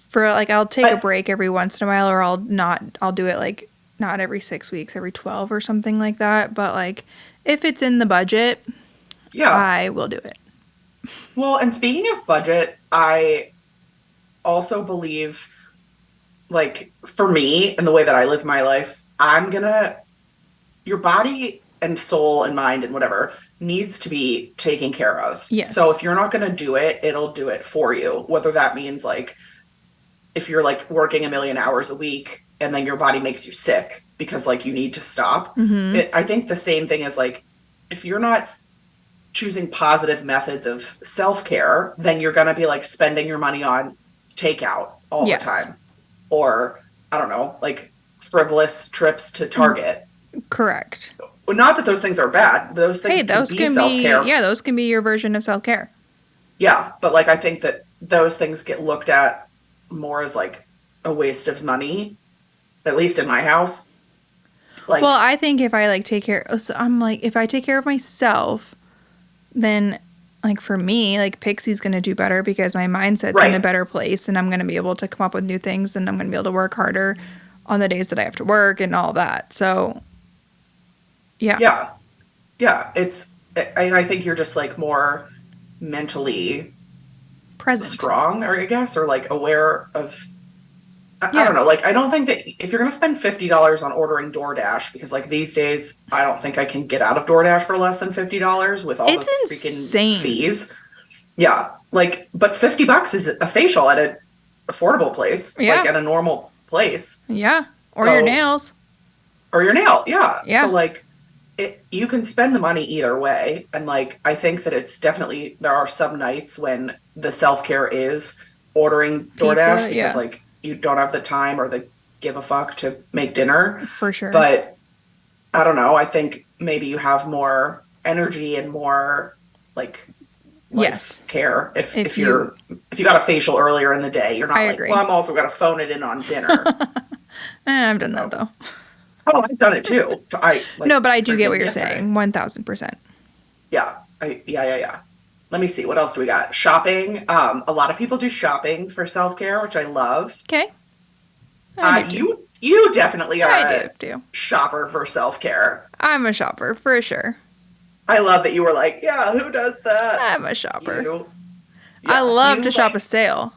For like I'll take a break every once in a while, or I'll do it like not every 6 weeks, every 12 or something like that. But like if it's in the budget, I will do it. Well, and speaking of budget, I also believe, like, for me and the way that I live my life, your body and soul and mind and whatever needs to be taken care of. Yes. So if you're not going to do it, it'll do it for you. Whether that means, like, if you're, like, working 1 million hours a week and then your body makes you sick because like you need to stop. Mm-hmm. I think the same thing is like, if you're not choosing positive methods of self-care, then you're going to be like spending your money on takeout all the Yes. time. Or I don't know, like frivolous trips to Target. Correct. Well, not that those things are bad. Those things can be self-care. Yeah, those can be your version of self-care. Yeah, but like I think that those things get looked at more as like a waste of money, at least in my house. Like, well, I think if I like take care, so I'm like, if I take care of myself, then like for me, like Pixie's going to do better because my mindset's in a better place and I'm going to be able to come up with new things and I'm going to be able to work harder on the days that I have to work and all that. So, yeah. Yeah. Yeah. I think you're just like more mentally present, strong, or I guess, or like aware of, I don't know. Like, I don't think that if you're going to spend $50 on ordering DoorDash, because like these days, I don't think I can get out of DoorDash for less than $50 with all the freaking fees. Yeah. Like, but $50 is a facial at an affordable place. Yeah. Like at a normal place. Yeah. Or your nails. Or your nail. Yeah. Yeah. So like, you can spend the money either way. And like, I think that it's definitely, there are some nights when the self-care is ordering DoorDash because like you don't have the time or the give a fuck to make dinner. For sure. But I don't know. I think maybe you have more energy and more like care if you got a facial earlier in the day. You're not well, I'm also going to phone it in on dinner. I've done that though. Oh, I've done it too. No, but I do get what you're saying. 1,000%. Yeah. Yeah. Let me see. What else do we got? Shopping. A lot of people do shopping for self-care, which I love. Okay. You definitely are a shopper for self-care. I'm a shopper for sure. I love that you were like, yeah, who does that? I'm a shopper. I love to shop a sale.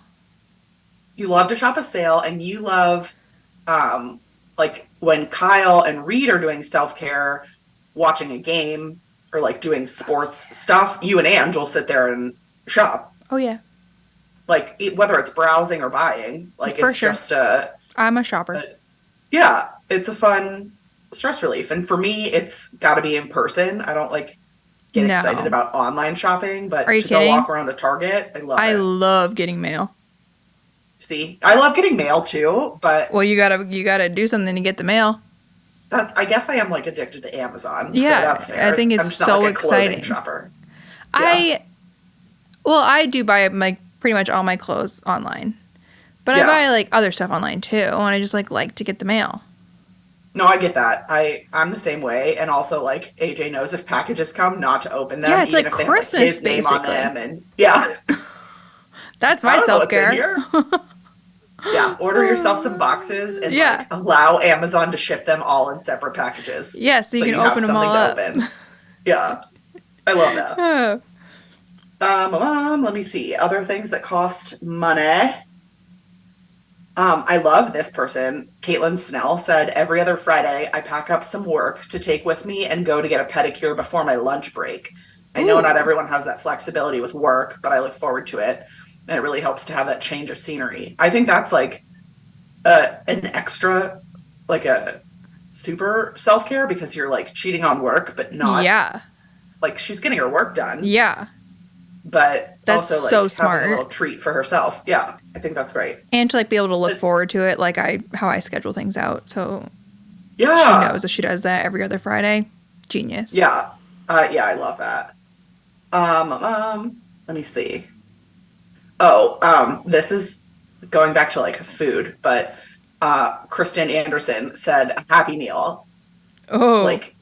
You love to shop a sale, and you love, like when Kyle and Reed are doing self-care, watching a game or like doing sports stuff, you and Ange will sit there and shop. Oh yeah. Like whether it's browsing or buying, like it's just I'm a shopper. Yeah, it's a fun stress relief. And for me, it's got to be in person. I don't like get excited about online shopping, but go walk around a Target, I love getting mail. See, I love getting mail too, but well, you gotta do something to get the mail. I guess I am like addicted to Amazon. Yeah, so that's fair. I think it's so exciting. Shopper. Yeah. I do buy like pretty much all my clothes online, but I buy like other stuff online too, and I just like to get the mail. No, I get that. I'm the same way, and also like AJ knows if packages come, not to open them. Yeah, it's like Christmas have, like, his basically. Name on them and yeah. That's my self-care. Yeah, order yourself some boxes and like, allow Amazon to ship them all in separate packages. Yeah, so you can open them all up. Yeah, I love that. Let me see. Other things that cost money. I love this person. Caitlin Snell said, every other Friday, I pack up some work to take with me and go to get a pedicure before my lunch break. I know not everyone has that flexibility with work, but I look forward to it. And it really helps to have that change of scenery. I think that's like an extra, like a super self-care because you're like cheating on work, but not. Yeah. Like she's getting her work done. Yeah. But that's also like so smart. Having a little treat for herself. Yeah. I think that's great. And to like be able to look forward to it, like how I schedule things out. So she knows that she does that every other Friday. Genius. Yeah. I love that. Let me see. This is going back to like food, but Kristen Anderson said a Happy Meal. Oh, like,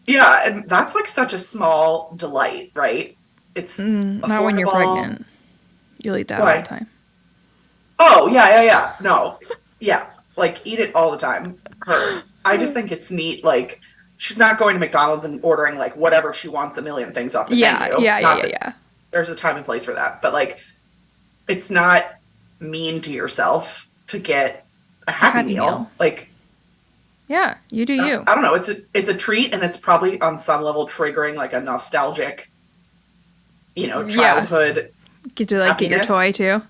yeah, and that's like such a small delight, right? It's not when you're pregnant. You'll eat that all the time. Oh yeah. No, yeah, like eat it all the time. I just think it's neat. Like she's not going to McDonald's and ordering like whatever she wants, a million things off the menu. Yeah. There's a time and place for that, but like. It's not mean to yourself to get a happy meal. Like, yeah, you do you. I don't know. It's a treat, and it's probably on some level triggering like a nostalgic, childhood. Get to like get your toy too.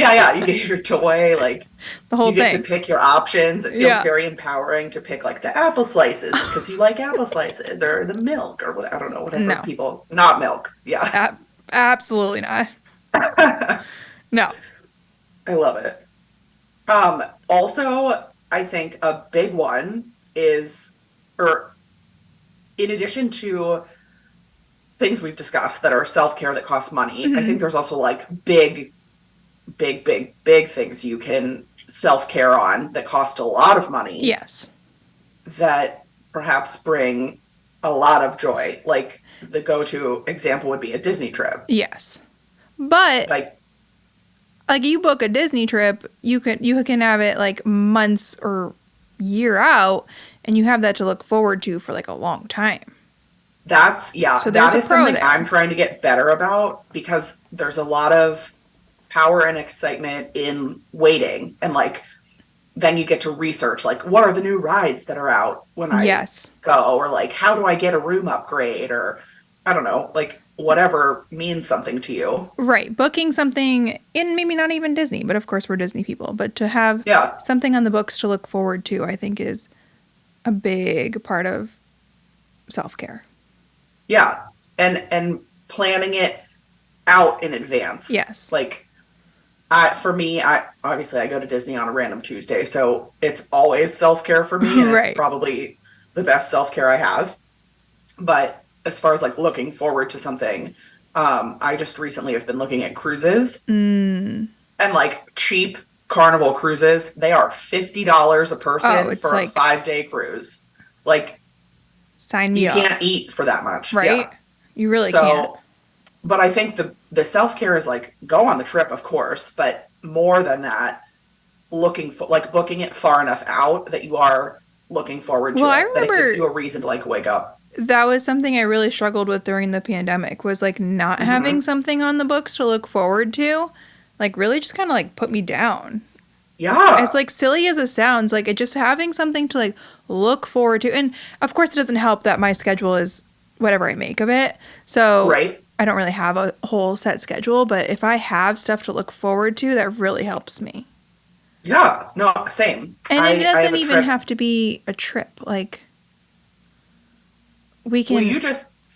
Yeah, you get your toy, like The whole you get to thing. pick your options. It feels Yeah. very empowering to pick like the apple slices because you like apple slices or the milk or what I don't know, whatever No. people not milk. Yeah. Absolutely not. I No. love it. Also, I think a big one is, or in addition to things we've discussed that are self-care that cost money, I Mm-hmm. think there's also like big things you can self-care on that cost a lot of money Yes. that perhaps bring a lot of joy. Like the go-to example would be a Disney trip. Yes. But Like, like you book a Disney trip, you can have it like months or year out, and you have that to look forward to for like a long time. So there's that a is pro something I'm there. trying to get better about because there's a lot of power and excitement in waiting and like then you get to research like what are the new rides that are out when I Yes. go or like how do I get a room upgrade or I don't know, like whatever means something to you. Right. Booking something in maybe not even Disney, but of course we're Disney people, but to have Yeah. something on the books to look forward to, I think is a big part of self-care. Yeah. And planning it out in advance. Yes. Like for me, I obviously I go to Disney on a random Tuesday, so it's always self-care for me and it's Right. probably the best self-care I have. But as far as like looking forward to something, I just recently have been looking at cruises Mm. and like cheap Carnival cruises, they are $50 a Oh, person it's for a like 5-day cruise. Like sign me you up, can't eat for that much. right? Yeah. You really can't. So, but I think the self-care is like go on the trip, of course, but more than that, looking for like booking it far enough out that you are looking forward Well, to I it, that it gives remember you a reason to like wake up. that was something I really struggled with during the pandemic was like not having Hmm. something on the books to look forward to. Like really just kind of like put me down. As Yeah. like silly as it sounds, like it just having something to like look forward to. And of course it doesn't help that my schedule is whatever I make of it. So Right. I don't really have a whole set schedule, but if I have stuff to look forward to, that really helps me. Yeah. No, same. And it I have doesn't a even trip. have to be a trip. Like we Well, can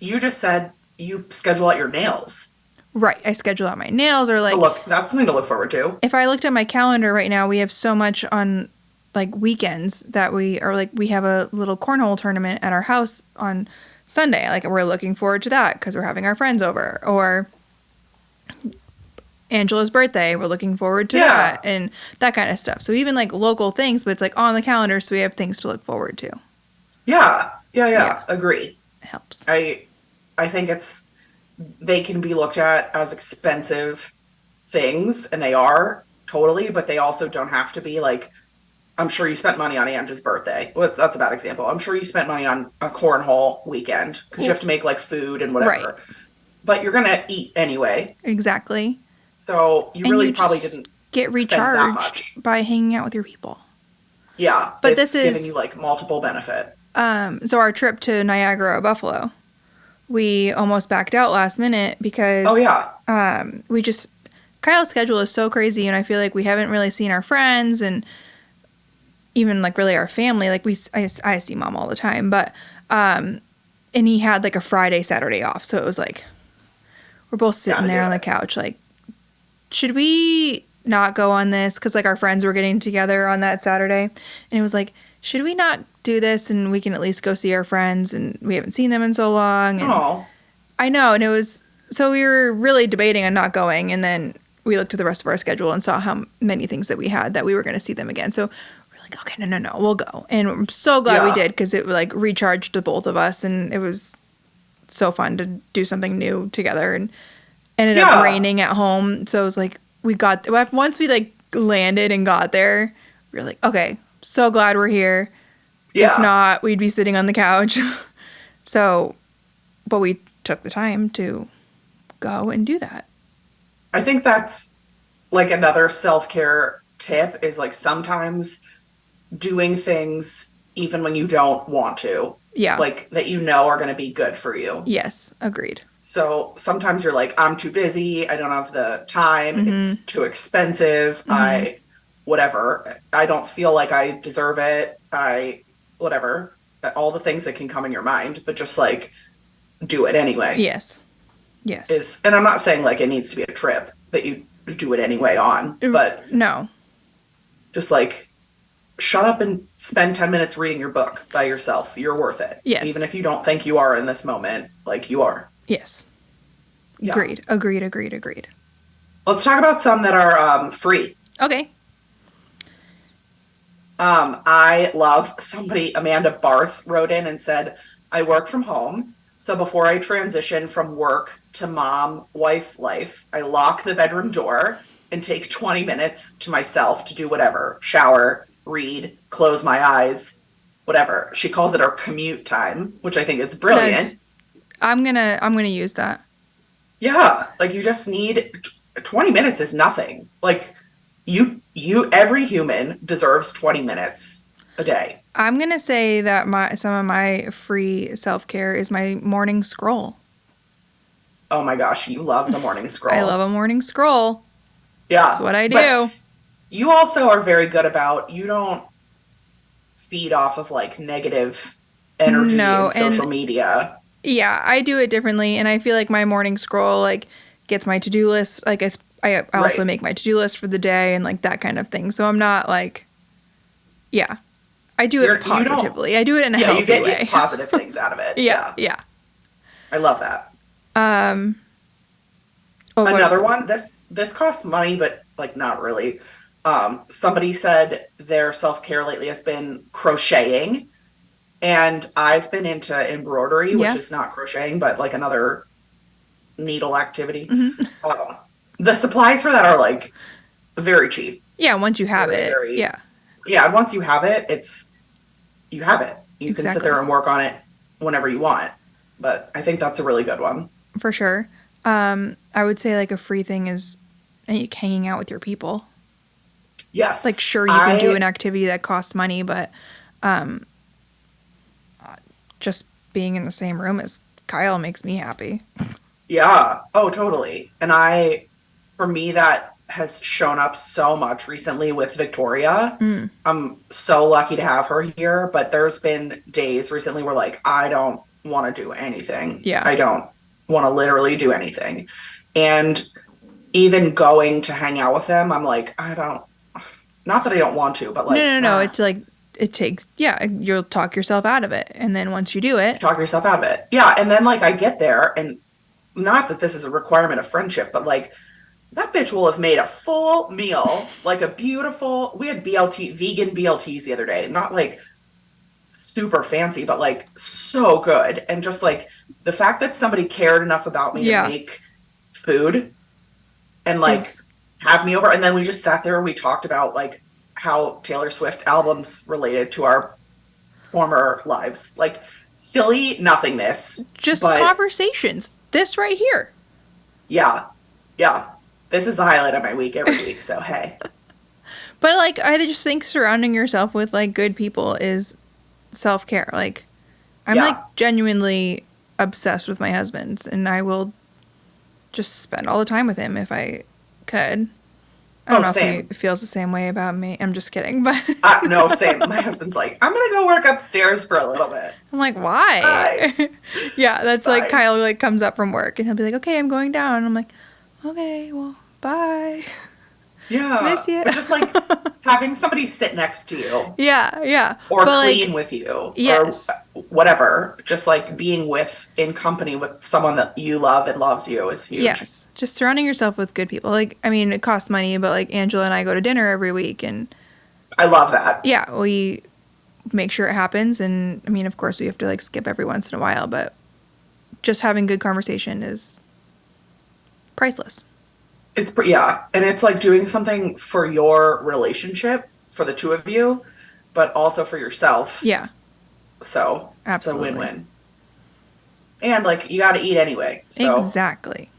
you just said you schedule out your nails. right, I schedule out my nails or So like look, that's something to look forward to. if I looked at my calendar right now, we have so much on like weekends that we are like we have a little cornhole tournament at our house on Sunday. Like we're looking forward to that because we're having our friends over. Or Angela's birthday, we're looking forward to that Yeah. and that kind of stuff. So even like local things, but it's like on the calendar, so we have things to look forward to. Yeah. Yeah, Agree. it helps. I think it's they can be looked at as expensive things, and they are totally, but they also don't have to be like I'm sure you spent money on Angie's birthday. Well, that's a bad example. I'm sure you spent money on a cornhole weekend because you have to make like food and Right, whatever. But you're gonna eat anyway, exactly. so you And really you probably just didn't get spend that recharged much. by hanging out with your people. Yeah, But this it's giving you is like multiple benefit. so our trip to Niagara, Buffalo. We almost backed out last minute Oh because yeah, we just Kyle's schedule is so crazy, and I feel like we haven't really seen our friends and even like really our family. Like I see mom all the time, but and he had like a Friday Saturday off, so it was like we're both sitting gotta do there on the it. couch like, should we not go on this? Because like our friends were getting together on that Saturday, and it was like, should we not do this and we can at least go see our friends and we haven't seen them in so long. And Oh, I know, and it was so we were really debating on not going, and then we looked at the rest of our schedule and saw how many things that we had that we were going to see them again. So we're like, okay, no, we'll go, and I'm so glad we yeah, did because it like recharged the both of us, and it was so fun to do something new together, and ended up yeah. raining at home, so it was like we got once we like landed and got there, we were like, okay, so glad we're here. If Yeah, not, we'd be sitting on the couch. So, but we took the time to go and do that. I think that's like another self-care tip is like sometimes doing things even when you don't want to, Yeah. like that you know are going to be good for you. Yes. Agreed. So sometimes you're like, I'm too busy. I don't have the time. Mm-hmm. It's too expensive. Mm-hmm. Whatever. I don't feel like I deserve it. Whatever. All the things that can come in your mind, but just like do it anyway. Yes. Yes. And I'm not saying like it needs to be a trip that you do it anyway on, but no. Just like shut up and spend 10 minutes reading your book by yourself. You're worth it. Yes. Even if you don't think you are in this moment, like you are. Yes. Yeah. Agreed. Let's talk about some that are free. Okay. I love Amanda Barth wrote in and said, I work from home. So before I transition from work to mom, wife life, I lock the bedroom door and take 20 minutes to myself to do whatever, shower, read, close my eyes, whatever. She calls it our commute time, which I think is brilliant. I'm gonna use that. Yeah. Like you just need 20 minutes is nothing. Like every human deserves 20 minutes a day. I'm going to say that some of my free self-care is my morning scroll. Oh my gosh, you love the morning scroll. I love a morning scroll. Yeah. That's what I do. But you also are very good about, you don't feed off of like negative energy in social media. Yeah, I do it differently, and I feel like my morning scroll like gets my to-do list. Like I also make my to-do list for the day and like that kind of thing. So I'm not like, yeah, I do it positively. I do it in a healthy way. You get positive things out of it. Yeah. I love that. Another one. This costs money, but like not really. Somebody said their self-care lately has been crocheting. And I've been into embroidery, which is not crocheting, but like another needle activity. Mm-hmm. The supplies for that are like very cheap. Yeah, once you have it. Yeah, once you have it, you have it. You can sit there and work on it whenever you want. But I think that's a really good one. For sure. I would say like a free thing is hanging out with your people. Yes. Like sure, you can do an activity that costs money, but just being in the same room as Kyle makes me happy. Yeah. Oh, totally. And for me, that has shown up so much recently with Victoria. I'm so lucky to have her here, but there's been days recently where like, I don't want to do anything. Yeah. I don't want to literally do anything. And even going to hang out with them, I'm like, not that I don't want to, but like. No. It's like, it takes, you'll talk yourself out of it. And then once you do it. Talk yourself out of it. Yeah. And then like I get there and not that this is a requirement of friendship, but like that bitch will have made a full meal, like we had vegan BLTs the other day, not like super fancy, but like so good. And just like the fact that somebody cared enough about me to make food and like have me over. And then we just sat there and we talked about like how Taylor Swift albums related to our former lives. Like silly nothingness. Just conversations. This right here. Yeah. Yeah. This is the highlight of my week every week. So, hey. But like, I just think surrounding yourself with like good people is self-care. Like, I'm like genuinely obsessed with my husband and I will just spend all the time with him if I could. I don't know if he feels the same way about me. I'm just kidding, but no, same. My husband's like, I'm gonna go work upstairs for a little bit. I'm like, why? Yeah, that's like Kyle like comes up from work and he'll be like, okay, I'm going down. And I'm like, okay, well, bye. Yeah, miss you. But just like having somebody sit next to you. Yeah. Or clean with you. Yes. Or whatever. Just like being in company with someone that you love and loves you is huge. Yes. Just surrounding yourself with good people. Like, I mean, it costs money, but like Angela and I go to dinner every week and I love that. Yeah, we make sure it happens. And I mean, of course, we have to like skip every once in a while, but just having good conversation is priceless. And it's like doing something for your relationship, for the two of you, but also for yourself. Yeah. So absolutely. It's a win-win. And like you got to eat anyway. So. Exactly.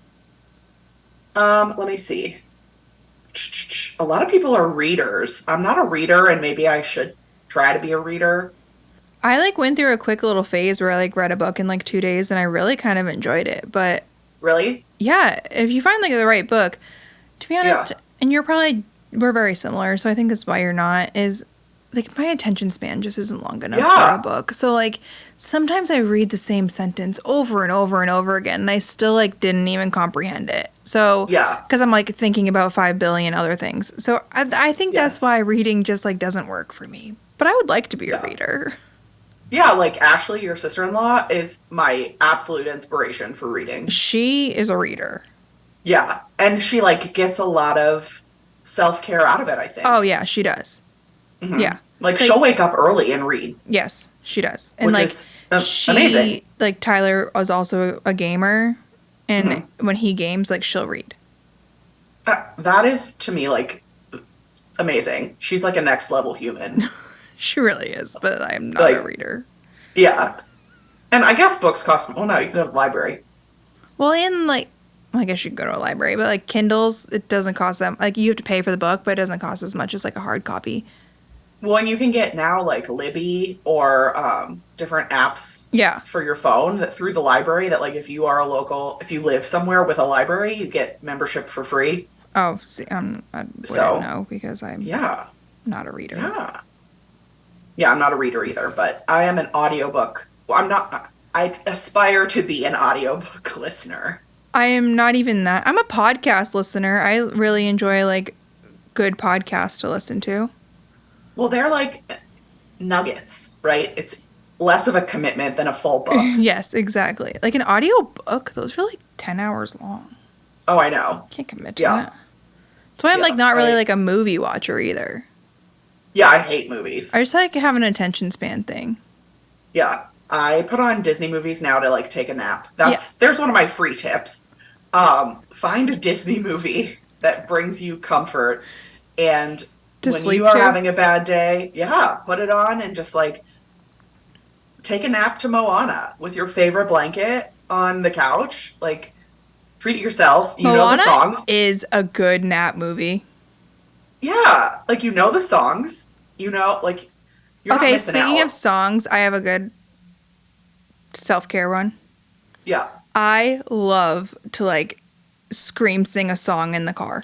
Let me see. A lot of people are readers. I'm not a reader, and maybe I should try to be a reader. I like went through a quick little phase where I like read a book in like 2 days, and I really kind of enjoyed it, but Really? Yeah, if you find like the right book, to be honest, and we're very similar, so I think that's why you're not, is like my attention span just isn't long enough for a book. So like sometimes I read the same sentence over and over and over again, and I still like didn't even comprehend it. So because I'm like thinking about 5 billion other things. So I think that's why reading just like doesn't work for me. But I would like to be a reader. Yeah, like Ashley, your sister-in-law, is my absolute inspiration for reading. She is a reader. Yeah, and she like gets a lot of self-care out of it, I think. Oh yeah, she does. Mm-hmm. Yeah. Like she'll wake up early and read. Yes, she does. And which is amazing. Like Tyler was also a gamer, and when he games, like she'll read. That is to me like amazing. She's like a next level human. She really is, but I'm not a reader. Yeah. And I guess books cost, well, no, you can go to the library. Well, I guess you can go to a library, but like Kindles, it doesn't cost them. Like you have to pay for the book, but it doesn't cost as much as like a hard copy. Well, and you can get now like Libby or different apps for your phone that through the library that like if you live somewhere with a library, you get membership for free. Oh, see, I wouldn't know because I'm not a reader. Yeah. Yeah, I'm not a reader either, but I am an audiobook. Well, I aspire to be an audiobook listener. I am not even that. I'm a podcast listener. I really enjoy like good podcasts to listen to. Well, they're like nuggets, right? It's less of a commitment than a full book. Yes, exactly. Like an audiobook, those are like 10 hours long. Oh, I know. Can't commit to that. That's why I'm like not really like a movie watcher either. Yeah, I hate movies. I just like have an attention span thing. Yeah. I put on Disney movies now to like take a nap. There's one of my free tips. Find a Disney movie that brings you comfort, and when you are having a bad day, put it on and just like take a nap to Moana with your favorite blanket on the couch. Like treat yourself. You know the songs. Is a good nap movie. Yeah, like you know the songs. You know, like you're not missing out. Speaking of songs, I have a good self-care one. Yeah. I love to like scream sing a song in the car.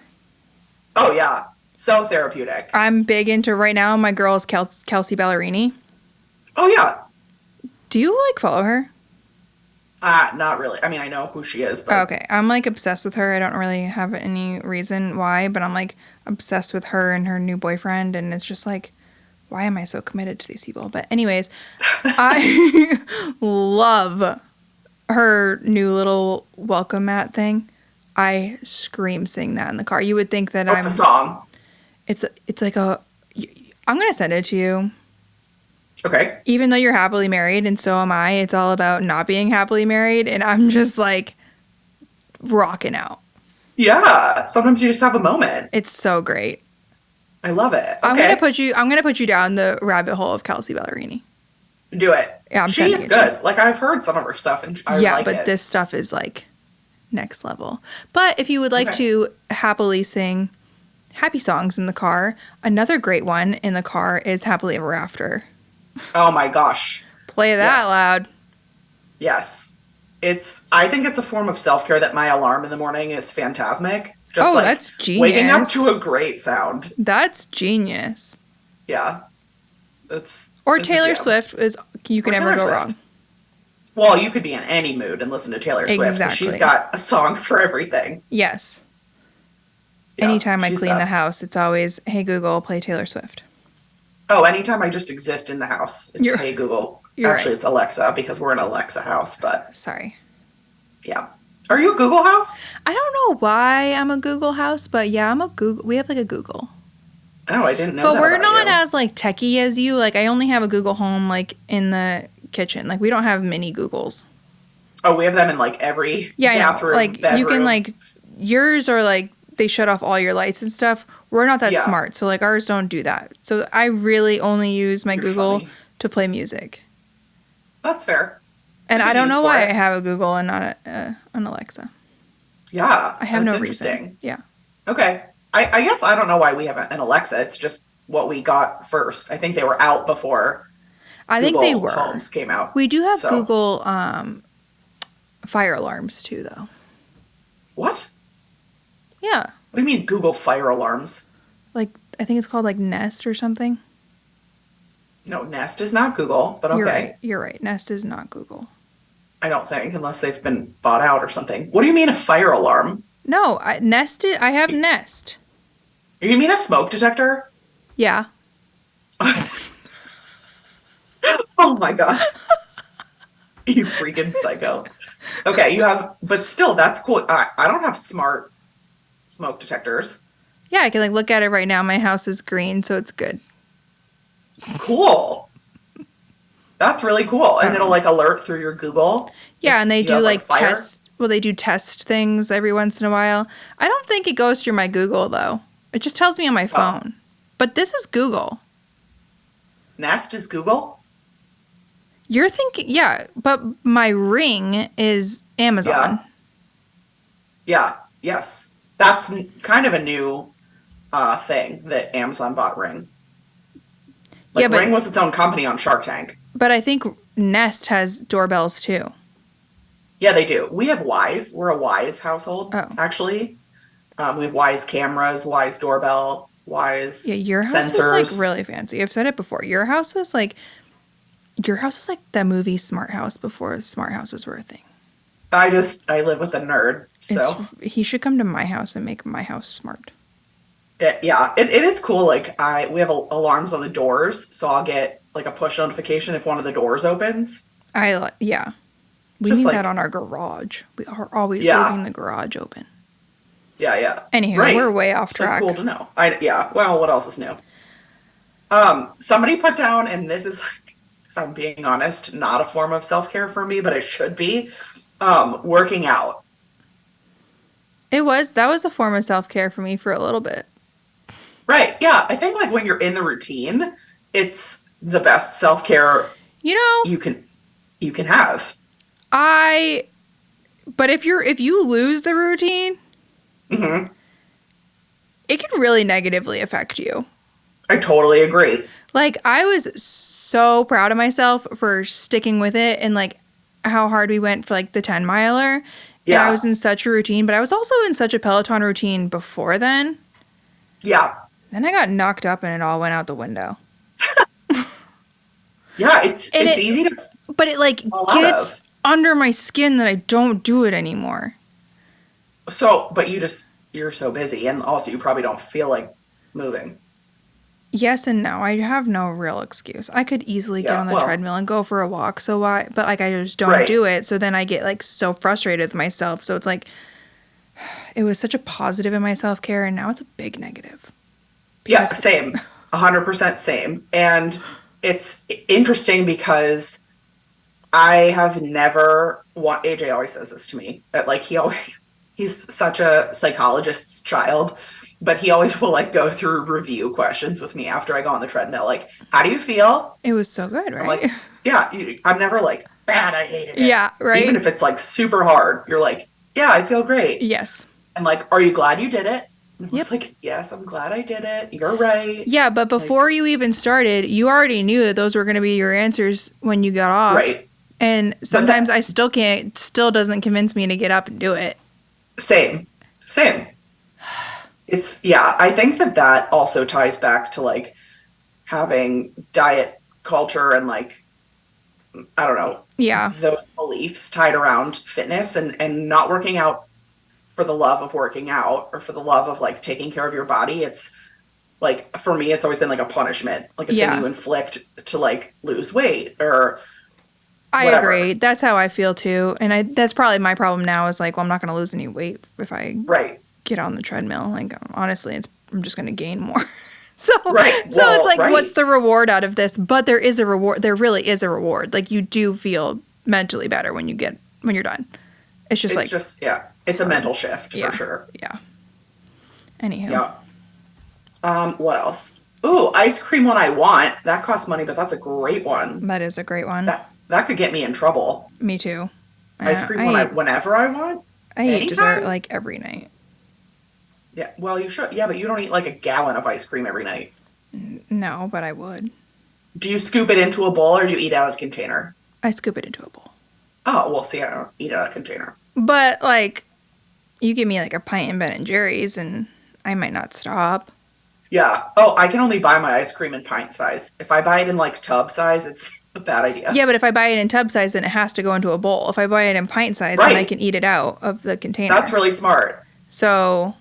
Oh yeah. So therapeutic. I'm big into right now my girl is Kelsey Ballerini. Oh yeah. Do you like follow her? Not really. I mean, I know who she is, but okay. I'm like obsessed with her. I don't really have any reason why, but I'm like obsessed with her and her new boyfriend, and it's just like, why am I so committed to these people? But anyways, I love her new little welcome mat thing. I scream sing that in the car. You would think that What's the song? It's like I'm gonna send it to you. Okay. Even though you're happily married and so am I, it's all about not being happily married, and I'm just like rocking out. Yeah. Sometimes you just have a moment. It's so great. I love it. Okay. I'm gonna put you down the rabbit hole of Kelsey Ballerini. Do it. Yeah, she is good. Like I've heard some of her stuff and I like it. But this stuff is like next level. But if you would like to happily sing happy songs in the car, another great one in the car is Happily Ever After. Oh my gosh. Play that loud. Yes. I think it's a form of self-care that my alarm in the morning is phantasmic. Just that's genius. Waking up to a great sound. That's genius. Yeah. Or Taylor Swift you can never go wrong. Well, you could be in any mood and listen to Taylor Swift. Exactly. She's got a song for everything. Yes. Yeah, anytime I clean the house, it's always, hey Google, play Taylor Swift. Oh, anytime I just exist in the house, it's hey Google. Actually, it's Alexa because we're an Alexa house, but... Sorry. Yeah. Are you a Google house? I don't know why I'm a Google house, but yeah, I'm a Google. We have like a Google. Oh, I didn't know that. But we're not as like techie as you. Like I only have a Google Home like in the kitchen. Like we don't have mini Googles. Oh, we have them in like every bathroom, like bedroom. You can like yours are like they shut off all your lights and stuff. We're not that smart, so like ours don't do that. So I really only use my Google to play music. That's fair. And I don't know why I have a Google and not an Alexa. Yeah. I have no reason. Yeah. Okay. I guess I don't know why we have an Alexa. It's just what we got first. I think they were out before Google Homes came out. We do have Google fire alarms too, though. What? Yeah. What do you mean Google fire alarms? Like, I think it's called like Nest or something. No, Nest is not Google, but You're okay. right. You're right. Nest is not Google. I don't think, unless they've been bought out or something. What do you mean a fire alarm? No, I have Nest. You mean a smoke detector? Yeah. Oh my God. You freaking psycho. Okay, you have, but still, that's cool. I don't have smart smoke detectors. Yeah, I can like look at it right now. My house is green, so it's good. Cool. That's really cool. And it'll like alert through your Google. Yeah, and they do have, like fire. test. Well, they do test things every once in a while. I don't think it goes through my Google though. It just tells me on my phone. But this is Google. Nest is Google? You're thinking, yeah, but my Ring is Amazon. Yeah. Yes. That's kind of a new thing that Amazon bought Ring. Like, yeah, but Ring was its own company on Shark Tank. But I think Nest has doorbells too. Yeah, they do. We have Wise. We're a Wise household, actually. We have Wise cameras, Wise doorbell, Wise your house sensors. is like really fancy. I've said it before. Your house was like that movie Smart House before smart houses were a thing. I live with a nerd, so. He should come to my house and make my house smart. It is cool. Like we have alarms on the doors, so I'll get like a push notification if one of the doors opens. Yeah. We need that on our garage. We are always leaving the garage open. Yeah. Anywho, we're way off track. Cool to know. Well, what else is new? Somebody put down, and this is, if I'm being honest, not a form of self-care for me, but it should be, working out. That was a form of self-care for me for a little bit. Right. Yeah. I think like when you're in the routine, it's the best self-care you can have. But if you lose the routine, mm-hmm. It can really negatively affect you. I totally agree. Like, I was so proud of myself for sticking with it and like how hard we went for like the 10 miler. Yeah. And I was in such a routine, but I was also in such a Peloton routine before then. Yeah. Then I got knocked up and it all went out the window. Yeah, it's easy to. But it like gets under my skin that I don't do it anymore. So, but you're so busy, and also you probably don't feel like moving. Yes and no. I have no real excuse. I could easily get on the treadmill and go for a walk. So why? But like I just don't do it. So then I get like so frustrated with myself. So it's like it was such a positive in my self-care, and now it's a big negative. Yeah, same. 100% same. And it's interesting because I have never AJ always says this to me, that like he's such a psychologist's child, but he always will like go through review questions with me after I go on the treadmill. Like, how do you feel? It was so good, right? I'm like, yeah, I'm never like, bad, I hated it. Yeah, right. Even if it's like super hard, you're like, yeah, I feel great. Yes. And like, are you glad you did it? And I was like, yes, I'm glad I did it. You're right. Yeah, but before you even started, you already knew that those were going to be your answers when you got off. Right. And sometimes I still doesn't convince me to get up and do it. Same. I think that also ties back to like having diet culture and like, I don't know. Yeah. Those beliefs tied around fitness and not working out for the love of working out or for the love of like taking care of your body. It's like, for me, it's always been like a punishment, like a thing you inflict to like lose weight or whatever. I agree. That's how I feel too. And that's probably my problem now is like, well, I'm not going to lose any weight if I get on the treadmill. Like, honestly, I'm just going to gain more. So it's like, what's the reward out of this? But there is a reward. There really is a reward. Like, you do feel mentally better when you're done. It's it's a mental shift for sure. Yeah. Anyhow. Yeah. What else? Ooh, ice cream when I want. That costs money, but that's a great one. That is a great one. That could get me in trouble. Me too. Ice cream whenever I want. I eat dessert like every night. Yeah, well, you should. Yeah, but you don't eat like a gallon of ice cream every night. No, but I would. Do you scoop it into a bowl or do you eat out of the container? I scoop it into a bowl. Oh, well, see, I don't eat out of the container. But, like, You give me like a pint in Ben and Jerry's and I might not stop. Yeah. Oh, I can only buy my ice cream in pint size. If I buy it in like tub size, it's a bad idea. Yeah, but if I buy it in tub size, then it has to go into a bowl. If I buy it in pint size, then I Right. can eat it out of the container. That's really smart. So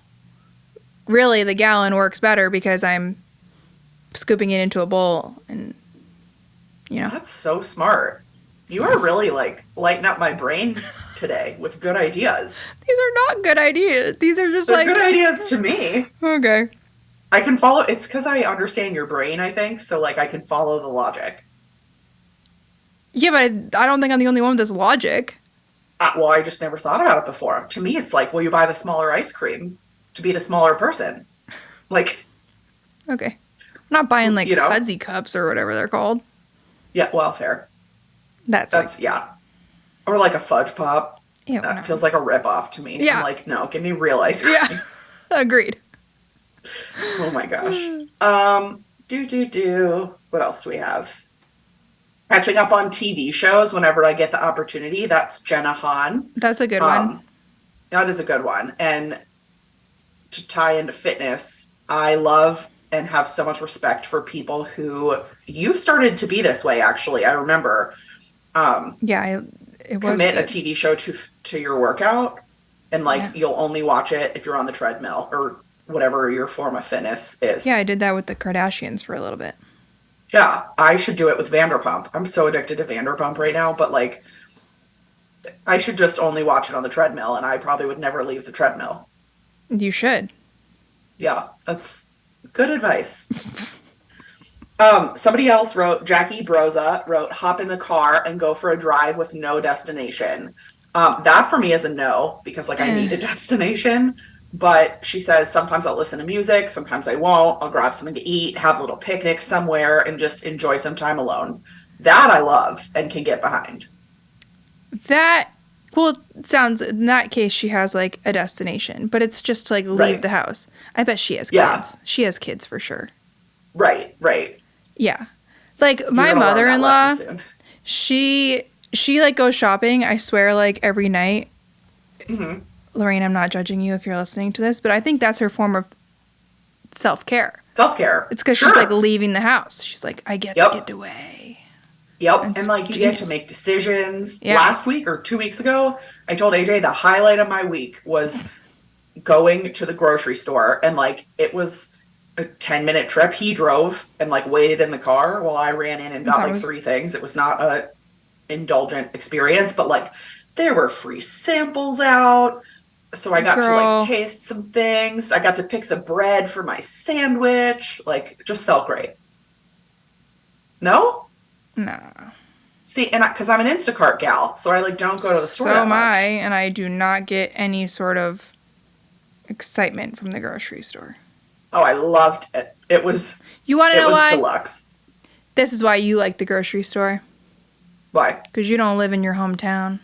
really the gallon works better because I'm scooping it into a bowl and, you know. That's so smart. You are really like lighting up my brain today with good ideas. These are not good ideas. These are just They're like good ideas to me. Okay. I can follow. It's because I understand your brain, I think. So like I can follow the logic. Yeah, but I don't think I'm the only one with this logic. Well, I just never thought about it before. To me, it's like, well, you buy the smaller ice cream to be the smaller person. Like, okay. I'm not buying like Hudzy cups or whatever they're called. Yeah, well, fair. That's like, yeah. Or like a fudge pop. Ew, that no. feels like a ripoff to me. Yeah. I'm like, no, give me real ice cream. Yeah. Agreed. Oh my gosh. What else do we have? Catching up on TV shows whenever I get the opportunity. That's Jenna Han. That's a good one. That is a good one. And to tie into fitness, I love and have so much respect for people who you started to be this way, actually. I remember. It was commit good. a TV show to your workout, and you'll only watch it if you're on the treadmill or whatever your form of fitness is. Yeah, I did that with the Kardashians for a little bit. Yeah, I should do it with Vanderpump. I'm so addicted to Vanderpump right now, but like, I should just only watch it on the treadmill, and I probably would never leave the treadmill. You should. Yeah, that's good advice. Somebody else wrote, Jackie Broza wrote, hop in the car and go for a drive with no destination. That for me is a no, because like I need a destination. But she says, sometimes I'll listen to music, sometimes I won't. I'll grab something to eat, have a little picnic somewhere, and just enjoy some time alone. That I love and can get behind. That, sounds, in that case, she has like a destination, but it's just to like leave the house. I bet she has kids. Yeah. She has kids for sure. Right. Yeah. Like my mother-in-law, she like goes shopping, I swear, like every night. Mm-hmm. Lorraine, I'm not judging you if you're listening to this, but I think that's her form of self-care. Self-care. It's because she's like leaving the house. She's like, I get to get away. Yep. And like you get to make decisions. Yeah. Last week or 2 weeks ago, I told AJ the highlight of my week was going to the grocery store, and like it was a 10-minute trip. He drove and like waited in the car while I ran in and got like 3 things. It was not a indulgent experience, but like there were free samples out. So I got to like taste some things. I got to pick the bread for my sandwich. Like, it just felt great. No? No. See, and because I'm an Instacart gal, so I like don't go to the store. So am I, and I do not get any sort of excitement from the grocery store. Oh, I loved it. It was. You want to know why? It was deluxe. This is why you like the grocery store. Why? Because you don't live in your hometown.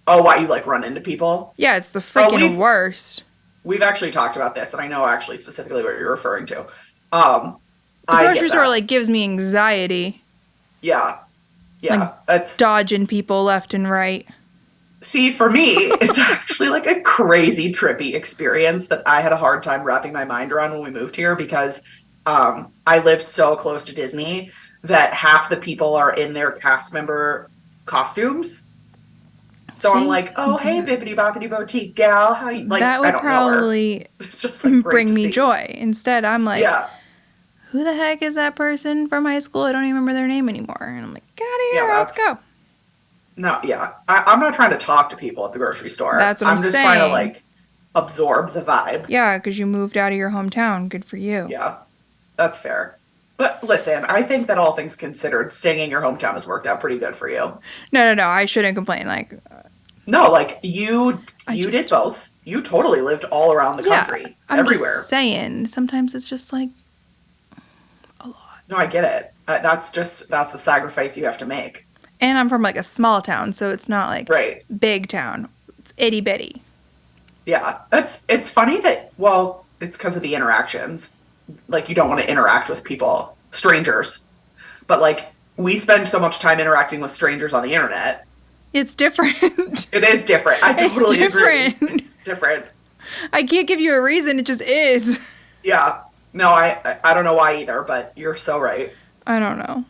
Oh, why you like run into people? Yeah, it's the freaking worst. We've actually talked about this, and I know actually specifically what you're referring to. The grocery store like gives me anxiety. Yeah, like, that's dodging people left and right. See, for me, it's actually like a crazy trippy experience that I had a hard time wrapping my mind around when we moved here, because I live so close to Disney that half the people are in their cast member costumes. So I'm like, oh, hey, bippity boppity boutique gal. How you like? That would probably it's just, like, bring me joy. Instead, I'm like, yeah. Who the heck is that person from high school? I don't even remember their name anymore. And I'm like, get out of here. Let's go. No, yeah. I'm not trying to talk to people at the grocery store. That's what I'm saying. I'm just trying to like absorb the vibe. Yeah, because you moved out of your hometown. Good for you. Yeah, that's fair. But listen, I think that all things considered, staying in your hometown has worked out pretty good for you. No. I shouldn't complain. Like, no, like you did both. You totally lived all around the country, I'm everywhere. Just saying, sometimes it's just like a lot. No, I get it. That's the sacrifice you have to make. And I'm from like a small town, so it's not like big town. It's itty bitty. Yeah, it's funny that it's because of the interactions. Like, you don't want to interact with people, strangers, but like we spend so much time interacting with strangers on the internet It's different. It is different. I totally agree. It's different. I can't give you a reason. It just is. Yeah. No, I don't know why either, but you're so right. I don't know.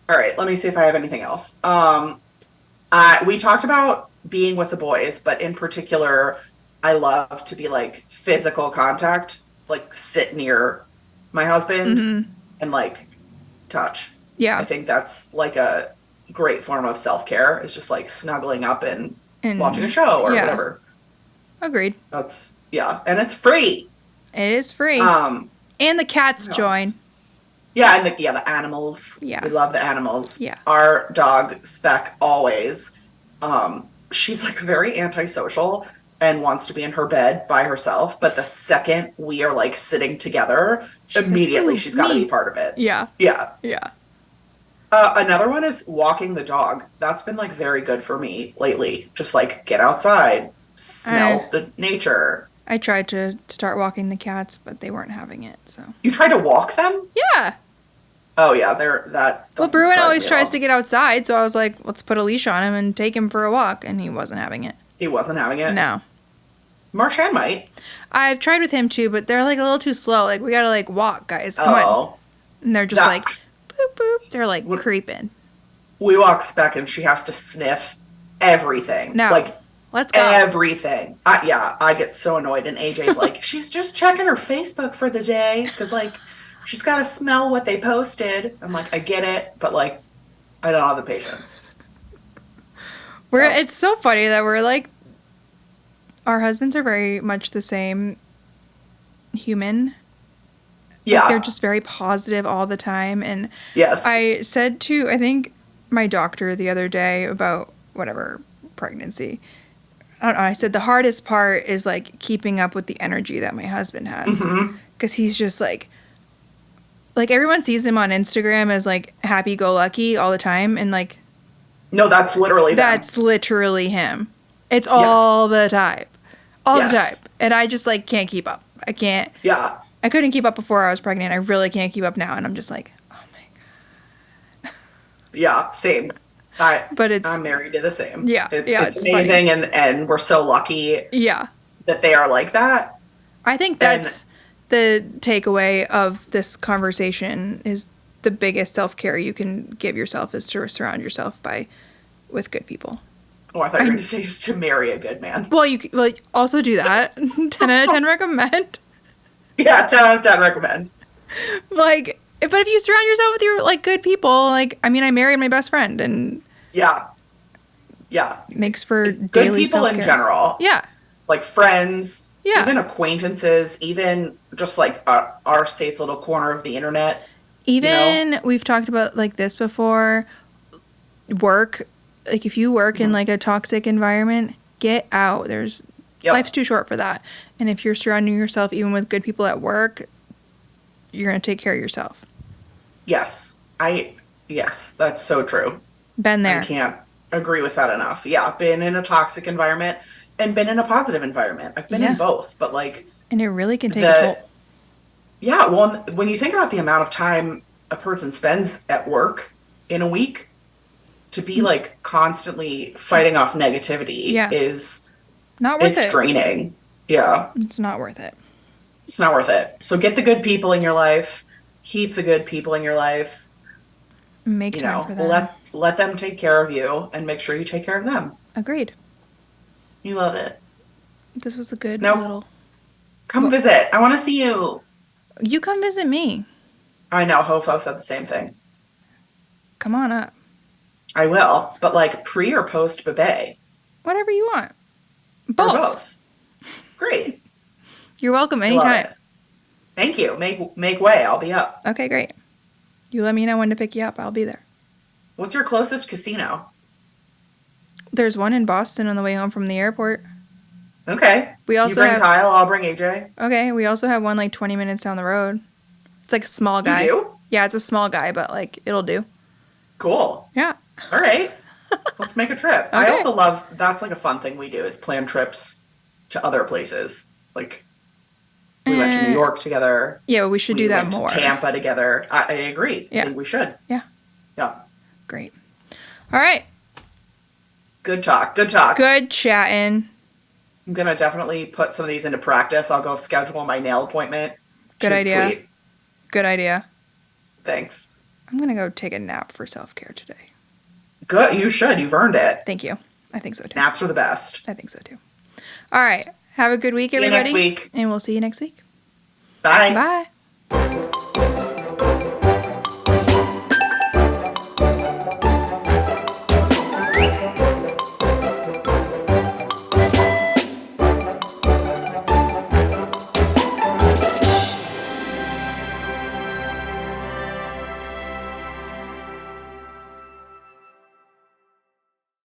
All right, let me see if I have anything else. We talked about being with the boys, but in particular, I love to be like physical contact, like sit near my husband and like touch. Yeah. I think that's like a great form of self-care, is just like snuggling up and watching a show or whatever. Agreed. And it's free. It is free. And the cats join. Yeah, and the animals. Yeah. We love the animals. Yeah. Our dog, Speck, always, she's like very antisocial and wants to be in her bed by herself. But the second we are like sitting together, immediately she's got to be part of it. Yeah. Yeah. Yeah. Another one is walking the dog. That's been like very good for me lately. Just like get outside, smell the nature. I tried to start walking the cats, but they weren't having it. So you tried to walk them? Yeah. Oh yeah, that. Well, Bruin always tries to get outside, so I was like, let's put a leash on him and take him for a walk, and he wasn't having it. He wasn't having it? No. Marshan might. I've tried with him too, but they're like a little too slow. Like, we gotta like walk, guys. Come on. And they're just like, boop, boop. They're like creeping. We walk Speck and she has to sniff everything. No. Like, let's go. Everything. I get so annoyed. And AJ's like, she's just checking her Facebook for the day. Because, like, she's got to smell what they posted. I'm like, I get it. But, like, I don't have the patience. It's so funny that we're like, our husbands are very much the same human. Yeah. Like, they're just very positive all the time. And yes. I said to, I think, my doctor the other day about whatever pregnancy. I don't know, I said the hardest part is like keeping up with the energy that my husband has. Because he's just like everyone sees him on Instagram as like happy-go-lucky all the time. And like, no, that's literally That's literally him. It's all the time. All the time. And I just like can't keep up. I can't. Yeah. I couldn't keep up before I was pregnant. I really can't keep up now. And I'm just like, oh my God. Yeah, same. But I'm married to the same. Yeah. It's amazing. And we're so lucky that they are like that. I think that's the takeaway of this conversation is the biggest self-care you can give yourself is to surround yourself with good people. Oh, I thought you were going to say is to marry a good man. Well, you also do that. 10 out of 10 recommend. Yeah, 10 out of 10 recommend. Like, but if you surround yourself with your, like, good people, like, I mean, I married my best friend, and... Yeah. Makes for good daily people self-care. In general. Yeah. Like, friends. Yeah. Even acquaintances. Even just, like, our safe little corner of the internet. Even, we've talked about, like, this before, work. Like, if you work in, like, a toxic environment, get out. Life's too short for that. And if you're surrounding yourself even with good people at work, you're going to take care of yourself. Yes. Yes, that's so true. Been there. I can't agree with that enough. Yeah, been in a toxic environment and been in a positive environment. I've been in both, but like... And it really can take a toll. Yeah, well, when you think about the amount of time a person spends at work in a week, to be like constantly fighting off negativity is... Not worth it. It's draining. Yeah. It's not worth it. It's not worth it. So get the good people in your life. Keep the good people in your life. Make time for them. Let them take care of you and make sure you take care of them. Agreed. You love it. This was a good little... Come visit. I want to see you. You come visit me. I know. Hofo said the same thing. Come on up. I will. But like pre or post bebe? Whatever you want. Both. Great. You're welcome anytime. Thank you. Make way. I'll be up. Okay, great. You let me know when to pick you up. I'll be there. What's your closest casino? There's one in Boston on the way home from the airport. Okay. We also you bring Kyle, I'll bring AJ. Okay, we also have one like 20 minutes down the road. It's like a small guy. You do? Yeah, it's a small guy, but like it'll do. Cool. Yeah. All right. Let's make a trip. Okay. I also love, that's like a fun thing we do is plan trips to other places. Like we went to New York together. Yeah, we should do that more. To Tampa together. I agree. Yeah. I think we should. Yeah. Yeah. Great. All right. Good talk. Good talk. Good chatting. I'm going to definitely put some of these into practice. I'll go schedule my nail appointment. Good idea. Sweet. Good idea. Thanks. I'm going to go take a nap for self-care today. Good. You should. You've earned it. Thank you. I think so, too. Naps are the best. I think so, too. All right. Have a good week, everybody. See you next week. And we'll see you next week. Bye. Bye.